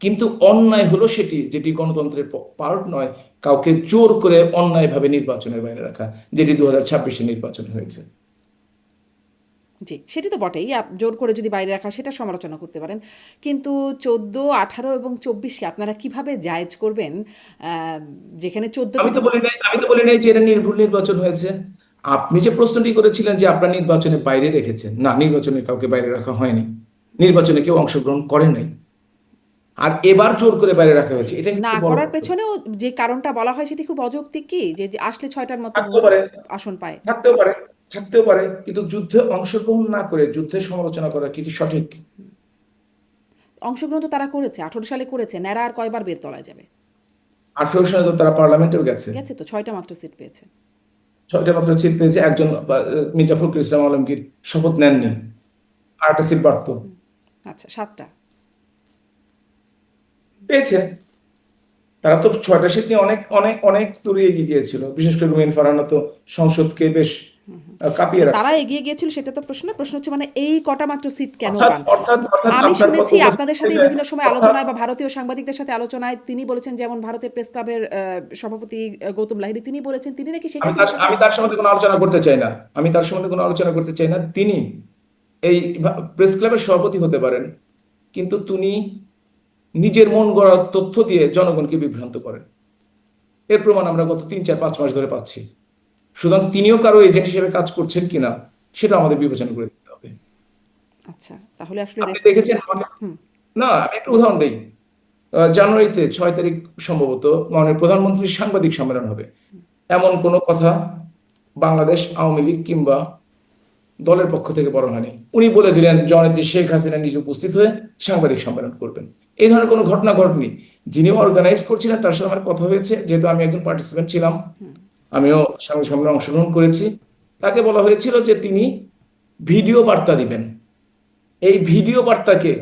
কিন্তু অন্যায় হলো সেটি, যেটি গণতন্ত্রের পার্ট নয়, কাউকে জোর করে অন্যায়ভাবে নির্বাচনের বাইরে রাখা, যেটি 2026-এ নির্বাচন হয়েছে। জি, সেটি তো বটেই। জোর করে যদি বাইরে রাখা, সেটা সমালোচনা করতে পারেন। কিন্তু 14, 18 এবং 24 কে আপনারা কিভাবে জায়েজ করবেন? আ যেখানে 14 তে তো আমি তো বলি নাই যে এটা নির্ভুল নির্বাচন হয়েছে। আপনি যে প্রশ্নটি করেছিলেন যে আপনার নির্বাচনে বাইরে রেখেছেন, না, নির্বাচনে কাউকে বাইরে রাখা হয়নি, নির্বাচনে কেউ অংশগ্রহণ করে নাই। আর এবার জোর করে বাইরে রাখা জি, হয়েছে, এটাই না হচ্ছে বড় করার কথা। পেছনেও যে কারণটা বলা হয় সেটি খুব অযৌক্তিক কি? যে আসলে ৬ টার মতো থাকতেও পারে, আসন পায়। থাকতেও পারে, থাকতেও পারে, কিন্তু যুদ্ধে অংশগ্রহণ না করে যুদ্ধের সমালোচনা করা কি সঠিক? অংশগ্রহণ তো তারা করেছে। ১৮ সালে করেছে। ন্যাড়া আর কয়বার বেলতলায় যাবে? 18 সালে তো তারা পার্লামেন্টেও গেছে। গেছে তো, ৬ টা মাত্র সিট পেয়েছে। 6টা মাত্র সিট পেয়েছে। একজন মির্জা ফখরুল ইসলাম আলমগীর শপথ নেননি, আর একটা সিট বাড়তো। আচ্ছা, ৭ টা। পেয়েছে। তারা তো 6টা সিট নিয়ে অনেক অনেক অনেক দূরে এগিয়ে গিয়েছিল। বিশেষ করে রুমিন ফারহানা তো সংসদকে বেশ কাঁপিয়ে তারা রাখতো। এগিয়ে গিয়েছিল সেটা তো প্রশ্ন না। প্রশ্ন হচ্ছে মানে এই কটা মাত্র সিট কেন অর্থাৎ পান? অর্থাৎ অর্থাৎ আমি আপনার শুনেছি কথা আপনাদের হচ্ছে সাথে যে, বিভিন্ন সময় অর্থাৎ আলোচনায় বা ভারতীয় সাংবাদিকদের সাথে আলোচনায় তিনি বলেছেন, যেমন ভারতের প্রেস ক্লাবের সভাপতি গৌতম লাহিড়ী, তিনি বলেছেন তিনি নাকি শেখ হাসিনার সাথে। আমি তার সম্বন্ধে কোনো আলোচনা করতে চাই না। আমি তার সম্বন্ধে কোনো আলোচনা করতে চাই না। তিনি এই প্রেস ক্লাবের সভাপতি হতে পারেন, কিন্তু তিনি নিজের মন গড়া তথ্য দিয়ে জনগণকে বিভ্রান্ত করেন। এর প্রমাণ আমরা গত 3, 4, 5 মাস ধরে পাচ্ছি। সুতরাং তিনিও কারো এজেন্ট হিসেবে কাজ করছেন কিনা, সেটা আমাদের বিবেচনা করে দেখতে হবে। আচ্ছা, তাহলে আসলে আপনি দেখেছেন না, আমি একটা উদাহরণ দিই। জানুয়ারিতে 6 তারিখ সম্ভবত মাননীয় প্রধানমন্ত্রীর সাংবাদিক সম্মেলন হবে, এমন কোনো কথা বাংলাদেশ আওয়ামী লীগ কিংবা দলের পক্ষ থেকে বলা হয়নি। উনি বলে দিলেন জননেত্রী শেখ হাসিনা নিজে উপস্থিত হয়ে সাংবাদিক সম্মেলন করবেন। এই ধরনের কোনো ঘটনা ঘটেনি। যিনি অর্গানাইজ করছিলেন তার সাথে আমার কথা হয়েছে, যেহেতু আমি একজন পার্টিসিপেন্ট ছিলাম, আমিও সাংবাদিক সম্মেলনে অংশগ্রহণ করেছি। তাকে বলা হয়েছিল যে তিনি ভিডিও বার্তা দিবেন। এই ভিডিও বার্তাকে,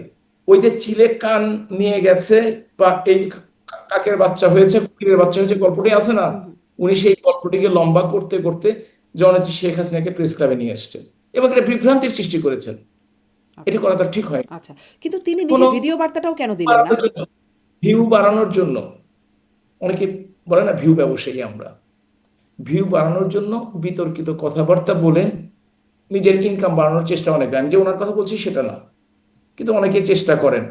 ওই যে চিলে কান নিয়ে গেছে, বা এই কাকের বাচ্চা হয়েছে, কুকিরের বাচ্চা হয়েছে, গল্পটি আছে না, উনি সেই গল্পটিকে লম্বা করতে করতে জননেত্রী শেখ হাসিনাকে প্রেস ক্লাবে নিয়ে এসছেন এবং এটা বিভ্রান্তির সৃষ্টি করেছেন। এটি আচ্ছা, করা তার ঠিক হয়। আচ্ছা, কিন্তু তিনি নিজে কোনো ভিডিও বার্তাটাও কেন দিলেন না? বাড়ানোর জন্য, ভিউ বাড়ানোর জন্য, অনেকে বলে না ভিউ ব্যবসায়ী আমরা, ভিউ বাড়ানোর জন্য বিতর্কিত কথাবার্তা বলে নিজের ইনকাম বাড়ানোর চেষ্টা অনেক। আমি যে ওনার কথা বলছি সেটা না, কিন্তু অনেকেই চেষ্টা করেন।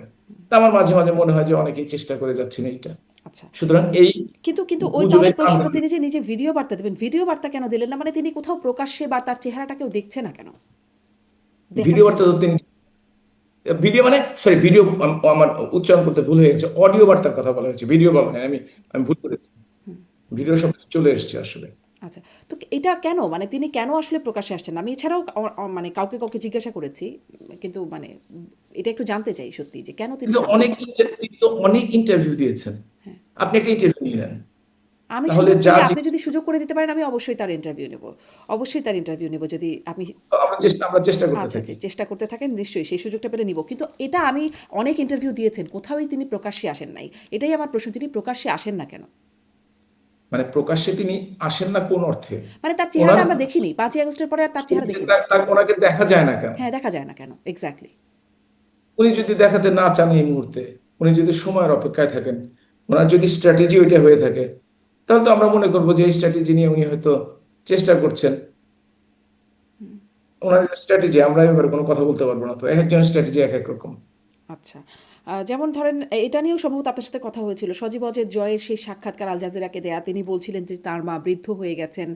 তা আমার মাঝে মাঝে মনে হয় যে অনেকেই চেষ্টা করে যাচ্ছেন এইটা। আচ্ছা, সুতরাং এই কিন্তু কিন্তু ওই গুজবে তাহলে কান প্রশ্নটা, তিনি যে নিজে ভিডিও বার্তা দেবেন, ভিডিও বার্তা কেন দিলেন না? মানে তিনি কোথাও প্রকাশ্যে বা তার চেহারাটা কেউ দেখছে না কেন, ভিডিও দেখাচ্ছে বার্তা না? তো তিনি ভিডিও মানে সরি ভিডিও আমার উচ্চারণ করতে ভুল হয়ে গেছে, অডিও বার্তার কথা বলা হয়েছে, ভিডিও বলা হয় আচ্ছা আমি আচ্ছা। আমি ভুল করেছি। হুম। ভিডিও শব্দ চলে এসেছে আসলে। আচ্ছা। তো এটা কেন? মানে তিনি কেন আসলে প্রকাশ্যে আসছেন না? আমি এছাড়াও মানে কাউকে জিজ্ঞাসা করেছি। কিন্তু মানে এটা একটু জানতে চাই সত্যি যে কেন তিনি কিন্তু সামনে অনেক আসছেন? তিনি তো অনেক ইন্টারভিউ দিয়েছেন। হ্যাঁ। আপনি একটা ইন্টারভিউ নিলেন, আমি তাহলে সুযোগ যা পেলে, আপনি যদি সুযোগ করে দিতে পারেন, আমি অবশ্যই তার ইন্টারভিউ নেব। অবশ্যই তার ইন্টারভিউ নেব যদি আপনি। আমরা চেষ্টা করতে আচ্ছা, থাকি। আচ্ছা, চেষ্টা করতে থাকেন, নিশ্চয়ই সেই সুযোগটা পেলে নিব। কিন্তু এটা আমি, অনেক ইন্টারভিউ দিয়েছেন, কোথাওই তিনি প্রকাশ্যে আসেন নাই। এটাই আমার প্রশ্ন, তিনি প্রকাশ্যে আসেন না কেন? মানে প্রকাশ্যে তিনি আসেন না কোন অর্থে? মানে তার ওনার চেহারাটা আমরা দেখিনি। ৫ই আগস্টের পরে আর তার চেহারা ছবিতে দেখিনি। ওনাকে দেখা যায় না কেন? হ্যাঁ, দেখা যায় না কেন? এক্সাক্টলি। উনি যদি দেখাতে না চান এই মুহূর্তে, উনি যদি সময়ের অপেক্ষায় থাকেন, ওনার যদি স্ট্র্যাটেজি ওইটা হয়ে থাকে, তাহলে তো আমরা মনে করবো যে এই স্ট্র্যাটেজি নিয়ে উনি হয়তো চেষ্টা করছেন। ওনার স্ট্র্যাটেজি আমরা এবার কোনো কথা বলতে পারবো না, তো এক একজনের স্ট্র্যাটেজি এক এক রকম। আচ্ছা। যেমন ধরেন এটা নিয়েও সম্ভবত আপনার সাথে কথা হয়েছিল। সজীব অজয় জয়ের সেই সাক্ষাৎকার আল জাজিরাকে দেয়া। তিনি বলছিলেন যে তার মা বৃদ্ধ হয়ে গেছেন।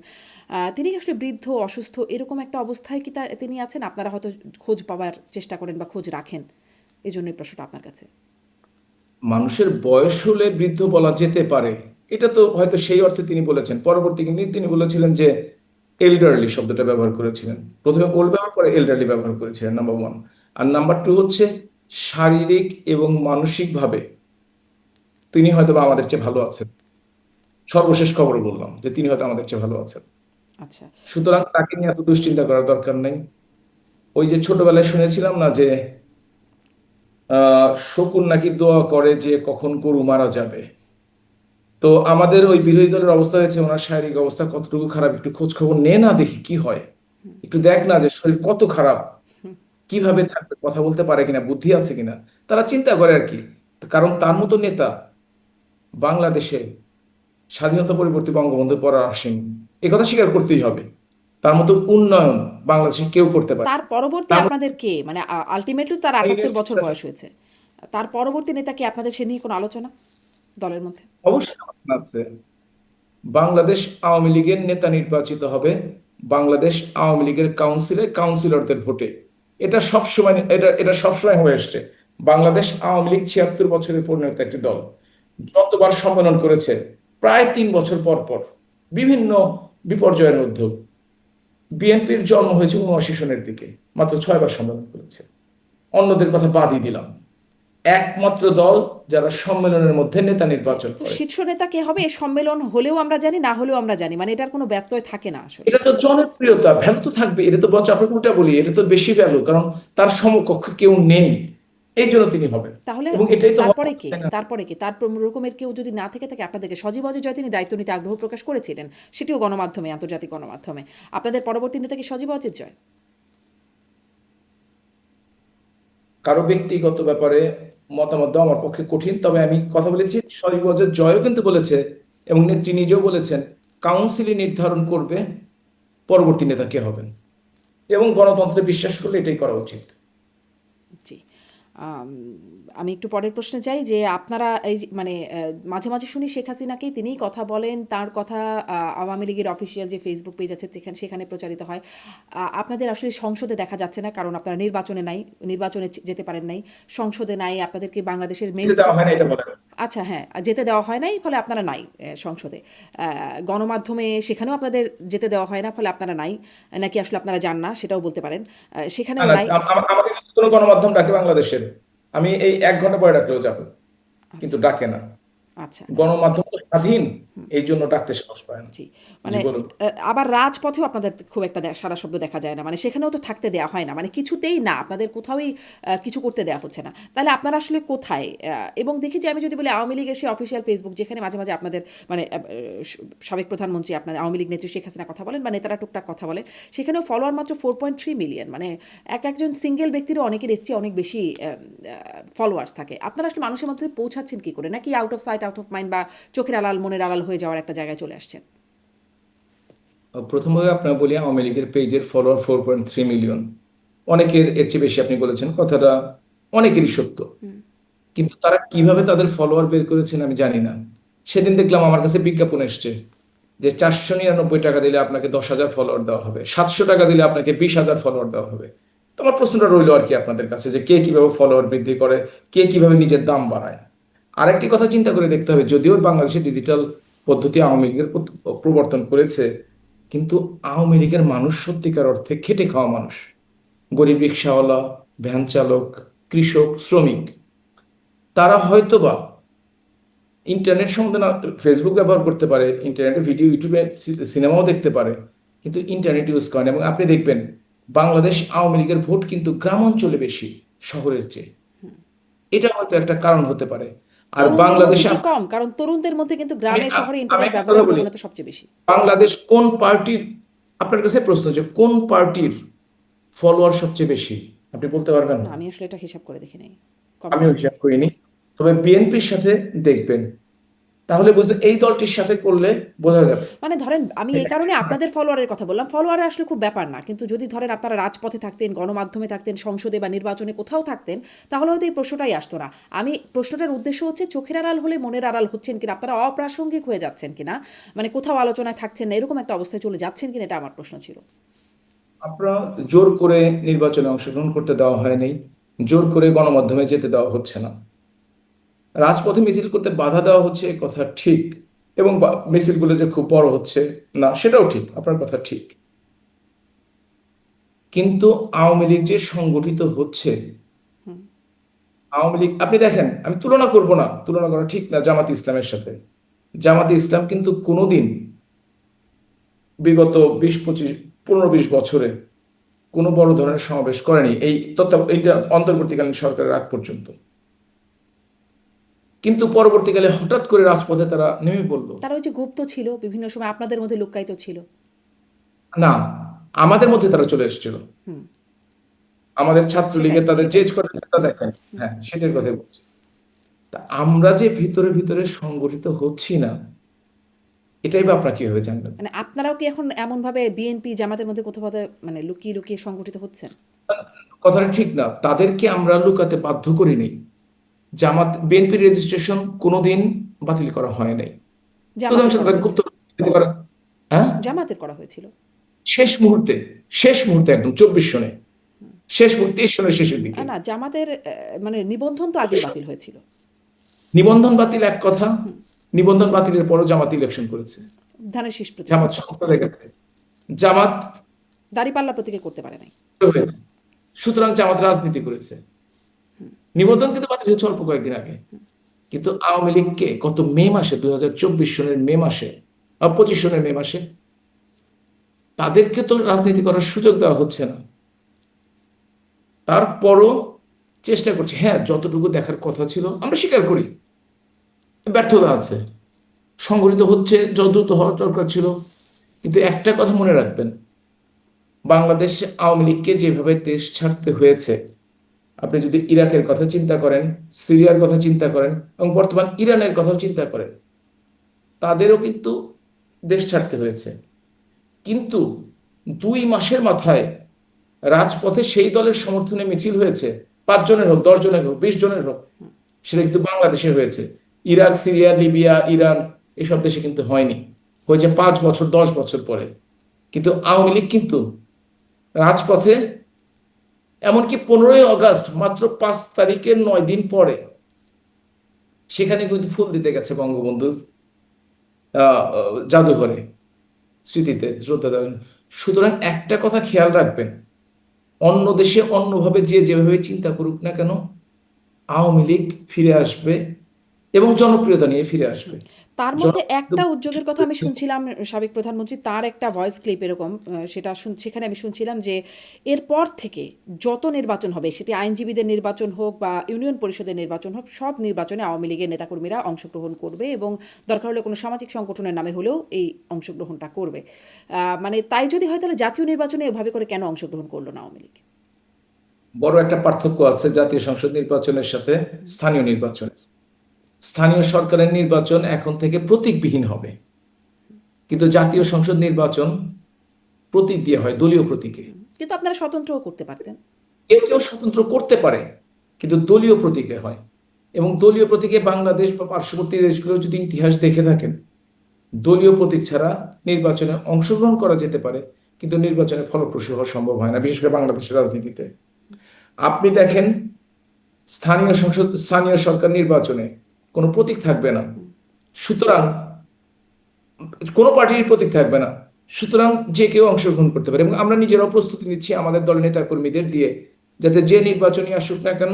তিনি আসলে বৃদ্ধ, অসুস্থ এরকম একটা অবস্থায় কি তিনি আছেন? আপনারা হয়তো খোঁজ পাওয়ার চেষ্টা করেন বা খোঁজ রাখেন। এজন্যই প্রশ্নটা আপনার কাছে। মানুষের বয়স হলে বৃদ্ধ বলা যেতে পারে, এটা তো হয়তো সেই অর্থে তিনি বলেছেন। পরবর্তী কিন্তু তিনি বলেছিলেন যে এল্ডারলি শব্দটা ব্যবহার করেছিলেন। প্রথমে ওল্ড ব্যবহার করে এল্ডারলি ব্যবহার করেছিলেন, নাম্বার ওয়ান। আর নাম্বার টু হচ্ছে শারীরিক এবং মানসিকভাবে তিনি হয়তো বা আমাদের চেয়ে ভালো আছেন। সর্বশেষ খবর বললাম যে তিনি হয়তো আমাদের চেয়ে ভালো আছেন। আচ্ছা। সুতরাং তাকে নিয়ে এত দুশ্চিন্তা করার দরকার নেই। ওই যে ছোটবেলায় শুনেছিলাম না যে শকুন নাকি দোয়া করে যে কখন গরু মারা যাবে। তো আমাদের ওই বিরোধী দলের অবস্থা হয়েছে, ওনার শারীরিক অবস্থা কতটুকু খারাপ একটু খোঁজ খবর নে না, দেখি কি হয়। একটু দেখ না যে শরীর কত খারাপ, কিভাবে থাকবে, কথা বলতে পারে কিনা, বুদ্ধি আছে কিনা, তারা চিন্তা করে আর কি। কারণ তার মতো নেতা বাংলাদেশে স্বাধীনতা পরবর্তী বঙ্গবন্ধুর পর আর আসেনি, এ কথা স্বীকার করতেই হবে। তার মতো উন্নয়ন বাংলাদেশে কেউ করতে পারে তার না। পরবর্তী তার মতো আপনাদের কে? মানে আল্টিমেটলি তার ৭৮ বছর ইউনিভার্সিটি বয়স হয়েছে। তার পরবর্তী নেতা কে? আপনাদের সে নিয়ে কোনো আলোচনা দলের মধ্যে? অবশ্যই আলোচনা আছে। বাংলাদেশ আওয়ামী লীগের নেতা নির্বাচিত হবে বাংলাদেশ আওয়ামী লীগের কাউন্সিলে কাউন্সিলরদের ভোটে। এটা সবসময় হয়ে আসছে। বাংলাদেশ আওয়ামী লীগ ৭৬ বছরের পরিণত একটি দল, যতবার সম্মেলন করেছে প্রায় ৩ বছর পর পর, বিভিন্ন বিপর্যয়ের মধ্যেও। বিএনপির জন্ম হয়েছে ৭৯ সনের দিকে, মাত্র ৬ বার সম্মেলন করেছে। অন্যদের কথা বাদই দিলাম, একমাত্র দল যারা সম্মেলনের মধ্যে নেতা নির্বাচন তো করে। শীর্ষ নেতা কে হবে? এই সম্মেলন হলেও আমরা জানি, না হলেও আমরা জানি। মানে এটার কোনো ব্যত্যয় থাকে না আসলে। এটা তো জনপ্রিয়তা, ভ্যালু তো থাকবে, এটা তো বরঞ্চ আপনাকে উল্টা বলি, এটা তো বেশি ভ্যালু, কারণ তার সমকক্ষ কেউ নেই, এই জন্য তিনি হবেন। তাহলে এবং এটাই তো হওয়া তারপরে উচিত, কে? তাই না? তারপরে কে? তার রকমের কেউ যদি না থেকে থাকে আপনাদেরকে, সজীব অজয় জয় তিনি দায়িত্ব নিতে আগ্রহ প্রকাশ করেছিলেন। সেটিও গণমাধ্যমে, আন্তর্জাতিক গণমাধ্যমে। আপনাদের পরবর্তী নেতা কি সজীব অজিত জয়? কারো ব্যক্তিগত ব্যাপারে মতামত দেওয়া আমার পক্ষে কঠিন, তবে আমি কথা বলেছি সজীব ওয়াজেদ জয়ও কিন্তু বলেছে, এবং নেত্রী নিজেও বলেছেন কাউন্সিলই নির্ধারণ করবে পরবর্তী নেতা কে হবেন, এবং গণতন্ত্রে বিশ্বাস করলে এটাই করা উচিত। জি। আম আমি একটু পরের প্রশ্নে যাই যে আপনারা এই যে মানে মাঝে, মাঝে শুনি শেখ হাসিনাকেই তিনিই কথা বলেন। তার কথা আওয়ামী লীগের অফিসিয়াল যে ফেসবুক পেজ আছে সেখানে প্রচারিত হয়। আপনাদের আসলে সংসদে দেখা যাচ্ছে না, কারণ আপনারা নির্বাচনে নাই। নির্বাচনে যেতে পারেন নাই। সংসদে নাই। আপনাদেরকে বাংলাদেশের এটা দেওয়া মেইনস্ট্রিম। হয় না এটা বলেন। আচ্ছা, হ্যাঁ, যেতে দেওয়া হয় নাই, ফলে আপনারা নাই সংসদে। গণমাধ্যমে সেখানেও আপনাদের যেতে দেওয়া হয় না, ফলে আপনারা নাই। নাকি আসলে আপনারা যান না, সেটাও বলতে পারেন। না সেখানেও না, নাই। আমাকে যদি কোনো গণমাধ্যম ডাকে বাংলাদেশের, আমি এই ১ ঘন্টা পরে ডাকলেও যাবো, কিন্তু আচ্ছা, ডাকে না। আচ্ছা। গণমাধ্যম তো স্বাধীন, এই জন্য ডাকতে সাহস পায় না। জি। জি মানে বলুন। আবার রাজপথেও আপনাদের খুব একটা সাড়া শব্দ দেখা যায় না। মানে সেখানেও তো থাকতে দেয়া হয় না। মানে কিছুতেই না, আপনাদের কোথাওই কিছু করতে দেয়া হচ্ছে না। তাহলে আপনারা আসলে কোথায়? এবং দেখি যে আমি যদি বলি আওয়ামী লীগের সেই অফিসিয়াল ফেসবুক, যেখানে মাঝে, মাঝে আপনাদের মানে সাবেক প্রধানমন্ত্রী, আপনাদের আওয়ামী লীগ নেত্রী শেখ হাসিনা কথা বলেন বা নেতারা টুকটাক কথা বলেন, সেখানেও ফলোয়ার মাত্র 4.3 মিলিয়ন। মানে একজন সিঙ্গেল ব্যক্তিরও অনেকের এর চেয়ে অনেক বেশি ফলোয়ার্স থাকে। আপনারা আসলে মানুষের মধ্যে পৌঁছাচ্ছেন কি করে? নাকি out of sight, out of mind, বা চোখের আড়াল, মনের আড়াল হয়ে যাওয়ার একটা জায়গায় চলে আসছেন? প্রথমভাবে আপনার বলি, আওয়ামী লীগের পেজের ফলোয়ার 4.3 মিলিয়ন। অনেকের এর চেয়ে বেশি আপনি বলেছেন, কথাটা অনেকেরই সত্য। কিন্তু তারা কিভাবে তাদের ফলোয়ার বের করেছেন আমি জানি না। সেদিন দেখলাম আমার কাছে বিজ্ঞাপন এসছে যে 499 টাকা দিলে আপনাকে 10,000 ফলোয়ার দেওয়া হবে, 700 টাকা দিলে আপনাকে 20,000 ফলোয়ার দেওয়া হবে। তো আমার প্রশ্নটা রইলো আর কি আপনাদের কাছে, যে কে কিভাবে ফলোয়ার বৃদ্ধি করে, কে কিভাবে নিজের দাম বাড়ায়। আরেকটি কথা চিন্তা করে দেখতে হবে, যদিও বাংলাদেশে ডিজিটাল পদ্ধতি আওয়ামী লীগের প্রবর্তন করেছে, কিন্তু আওয়ামী লীগের মানুষ সত্যিকার অর্থে খেটে খাওয়া মানুষ। গরিব রিক্সাওয়ালা, ভ্যান চালক, কৃষক, শ্রমিক, তারা হয়তোবা ইন্টারনেট সম্বন্ধে না, ফেসবুক ব্যবহার করতে পারে, ইন্টারনেটে ভিডিও, ইউটিউবে সিনেমাও দেখতে পারে, কিন্তু ইন্টারনেট ইউজ করেন। এবং আপনি দেখবেন বাংলাদেশ আওয়ামী লীগের ভোট কিন্তু গ্রাম অঞ্চলে বেশি শহরের চেয়ে। এটা হয়তো একটা কারণ হতে পারে। আর তরুণদের মধ্যে বাংলাদেশে কি কম? কারণ তরুণদের মধ্যে কিন্তু আমি গ্রামে শহরে আমি ইন্টারনেট একটা কথা ব্যবহারের বলি, প্রবণতা সবচেয়ে বেশি। বাংলাদেশ কোন পার্টির, আপনার কাছে প্রশ্ন, যে কোন পার্টির ফলোয়ার সবচেয়ে বেশি, আপনি বলতে পারবেন? না, আমি আসলে এটা হিসাব করে দেখি নাই কবে আমিও থেকে। হিসাব করিনি, তবে বিএনপির সাথে দেখবেন, তাহলে বুঝতে এই দলটির সাথে করলে বোঝা যাবে। মানে ধরেন আমি এই কারণে আপনাদের ফলোয়ারের কথা বললাম, ফলোয়ার আসলে খুব ব্যাপার না, কিন্তু যদি ধরেন আপনারা রাজপথে থাকতেন, গণমাধ্যমে থাকতেন, সংসদে বা নির্বাচনে কোথাও থাকতেন, তাহলে হয়তো এই প্রশ্নটাই আসতো না। আমি প্রশ্নটার উদ্দেশ্য হচ্ছে চোখের আড়াল হলে মনের আড়াল হচ্ছেন কিনা, আপনারা অপ্রাসঙ্গিক হয়ে যাচ্ছেন কিনা, মানে কোথাও আলোচনায় থাকছেন না, এরকম একটা অবস্থায় চলে যাচ্ছেন কিনা, এটা আমার প্রশ্ন ছিল। আপনারা জোর করে নির্বাচনে অংশগ্রহণ করতে দেওয়া হয়নি, জোর করে গণমাধ্যমে যেতে দেওয়া হচ্ছে না, রাজপথে মিছিল করতে বাধা দেওয়া হচ্ছে, এ কথা ঠিক। এবং মিছিলগুলো যে খুব বড় হচ্ছে না, সেটাও ঠিক, আপনার কথা ঠিক। কিন্তু আওয়ামী লীগ যে সংগঠিত হচ্ছে, আওয়ামী লীগ আপনি দেখেন, আমি তুলনা করব না, তুলনা করা ঠিক না জামাত ইসলামের সাথে। জামাতে ইসলাম কিন্তু কোনোদিন বিগত 20-25-15-20 বছরে কোনো বড় ধরনের সমাবেশ করেনি, এই এইটা অন্তর্বর্তীকালীন সরকারের আগ পর্যন্ত। কিন্তু পরবর্তীকালে হঠাৎ করে রাজপথে তারা নেমে পড়লো। তারা ওই যে গুপ্ত ছিল, বিভিন্ন সময় আপনাদের মধ্যে লুক্কায়িত ছিল। না, আমাদের মধ্যে তারা চলে এসেছিল, হুম। আমাদের সেটাই ছাত্রলীগে তাদের সেটাই চেঞ্জ করে তা দেখেন। হ্যাঁ, সেটার কথাই বলছি। তা আমরা যে ভিতরে ভিতরে সংগঠিত হচ্ছি না, এটাই বা আপনারা কিভাবে জানবেন? মানে আপনারাও কি এখন এমনভাবে বিএনপি জামাতের মধ্যে কোথাও কোথাও মানে লুকিয়ে লুকিয়ে সংগঠিত হচ্ছেন? কথাটা ঠিক না, তাদেরকে আমরা লুকাতে বাধ্য করি নাই। জামাত বিএনপির রেজিস্ট্রেশন কোনোদিন বাতিল করা হয় নাই, সুতরাং জামাতের করা তাদের হয়েছে। গুপ্ত রাজনীতি করা। হ্যাঁ, জামাতের করা হয়েছিল। শেষ মুহূর্তে, শেষ মুহূর্তে একদম 24 সনে, শেষ মুহূর্তে 23 সনের শেষের দিকে। না, জামাতের মানে নিবন্ধন তো আগেই বাতিল হয়েছিল। নিবন্ধন বাতিল এক কথা, নিবন্ধন বাতিলের পরও জামাত ইলেকশন করেছে, ধানের শীষ প্রতীকে। জামাত সংসদে গেছে, জামাত দাঁড়িপাল্লা প্রতীকে করতে পারে নাই। হয়েছে, সুতরাং জামাত রাজনীতি করেছে। নিবন্ধন কিন্তু বাতিল হয়েছে অল্প কয়েকদিন আগে। কিন্তু আওয়ামী লীগকে গত মে মাসে, 2024 সনের মে মাসে, 25 সনের মে মাসে, তাদেরকে তো রাজনীতি করার সুযোগ দেওয়া হচ্ছে না। তারপরও চেষ্টা করছে, হ্যাঁ যতটুকু দেখার কথা ছিল আমরা স্বীকার করি ব্যর্থতা আছে, সংগঠিত হচ্ছে যত দ্রুত হওয়া দরকার ছিল। কিন্তু একটা কথা মনে রাখবেন, বাংলাদেশ আওয়ামী লীগকে যেভাবে দেশ ছাড়তে হয়েছে, আপনি যদি ইরাকের কথা চিন্তা করেন, সিরিয়ার কথা চিন্তা করেন, এবং বর্তমান ইরানের কথাও চিন্তা করেন, তাদেরও কিন্তু দেশ ছাড়তে হয়েছে। কিন্তু 2 মাসের মাথায় রাজপথে সেই দলের সমর্থনে মিছিল হয়েছে, 5 জনের হোক, 10 জনের হোক, 20 জনের হোক, সেটা কিন্তু বাংলাদেশে হয়েছে। ইরাক, সিরিয়া, লিবিয়া, ইরান এসব দেশে কিন্তু হয়নি, হয়েছে 5 বছর 10 বছর পরে। কিন্তু আওয়ামী লীগ কিন্তু রাজপথে, এমনকি 15ই আগস্ট মাত্র 5 তারিখের 9 দিন পরে সেখানে কিন্তু ফুল দিতে গেছে বঙ্গবন্ধুর জাদুঘরে, স্মৃতিতে শ্রদ্ধা দেওয়ার জন্য। সুতরাং একটা কথা খেয়াল রাখবেন, অন্য দেশে অন্যভাবে যে যেভাবে চিন্তা করুক না কেন, আওয়ামী লীগ ফিরে আসবে এবং জনপ্রিয়তা নিয়ে ফিরে আসবে। তার মধ্যে একটা উদ্যোগের কথা আমি শুনছিলাম, সাবেক প্রধানমন্ত্রী তার একটা ভয়েস ক্লিপ এরকম, সেখানে আমি শুনছিলাম যে এরপর থেকে যত নির্বাচন হবে, সেটি আইনজীবীদের নির্বাচন হোক বা ইউনিয়ন পরিষদের নির্বাচন হোক, সব নির্বাচনে আওয়ামী লীগের নেতাকর্মীরা অংশগ্রহণ করবে এবং দরকার হলে কোনো সামাজিক সংগঠনের নামে হলেও এই অংশগ্রহণটা করবে। মানে তাই যদি হয় তাহলে জাতীয় নির্বাচনে এভাবে করে কেন অংশগ্রহণ করলো না আওয়ামী লীগ? বড় একটা পার্থক্য আছে জাতীয় সংসদ নির্বাচনের সাথে স্থানীয় নির্বাচনের। স্থানীয় সরকারের নির্বাচন এখন থেকে প্রতীকবিহীন হবে, কিন্তু জাতীয় সংসদ নির্বাচন প্রতীক দিয়ে হয়, দলীয় প্রতীকে। কিন্তু আপনারা স্বতন্ত্রও করতে পারতেন। কেউ কেউ স্বতন্ত্র করতে পারে, কিন্তু দলীয় প্রতীকে হয়। এবং দলীয় প্রতীকে বাংলাদেশ বা পার্শ্ববর্তী দেশগুলো যদি ইতিহাস দেখে থাকেন, দলীয় প্রতীক ছাড়া নির্বাচনে অংশগ্রহণ করা যেতে পারে, কিন্তু নির্বাচনে ফলপ্রসূ হওয়া সম্ভব হয় না, বিশেষ করে বাংলাদেশের রাজনীতিতে। আপনি দেখেন, স্থানীয় সরকার নির্বাচনে কোনো প্রতীক থাকবে না, সুতরাং কোনো পার্টির প্রতীক থাকবে না, সুতরাং যে কেউ অংশগ্রহণ করতে পারে। এবং আমরা নিজেরাও প্রস্তুতি নিচ্ছি আমাদের দলের নেতা কর্মীদের দিয়ে, যাতে যে নির্বাচনই আসুক না কেন,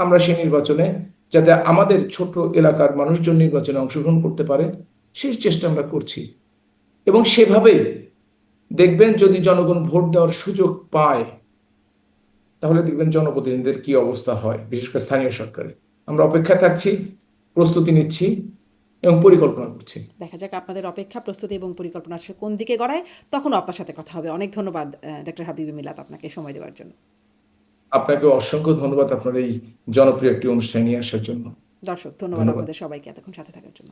আমরা সেই নির্বাচনে যাতে আমাদের ছোট এলাকার মানুষজন নির্বাচনে অংশগ্রহণ করতে পারে, সেই চেষ্টা আমরা করছি। এবং সেভাবেই দেখবেন, যদি জনগণ ভোট দেওয়ার সুযোগ পায়, তাহলে দেখবেন জনপ্রতিনিধিদের কি অবস্থা হয়, বিশেষ করে স্থানীয় সরকারে। আমরা অপেক্ষায় থাকছি, প্রস্তুতি নিচ্ছি এবং পরিকল্পনা করছি। দেখা যাক আপনাদের অপেক্ষা, প্রস্তুতি এবং পরিকল্পনা আসলে কোন দিকে গড়ায়, তখন আপনার সাথে কথা হবে। অনেক ধন্যবাদ ডক্টর হাবিবি মিলাত আপনাকে সময় দেওয়ার জন্য। আপনাকে অসংখ্য ধন্যবাদ আপনার এই জনপ্রিয় একটি অনুষ্ঠানে নিয়ে আসার জন্য। দর্শক, ধন্যবাদ ধন্যবাদ। আপনাদের সবাইকে এতক্ষণ সাথে থাকার জন্য।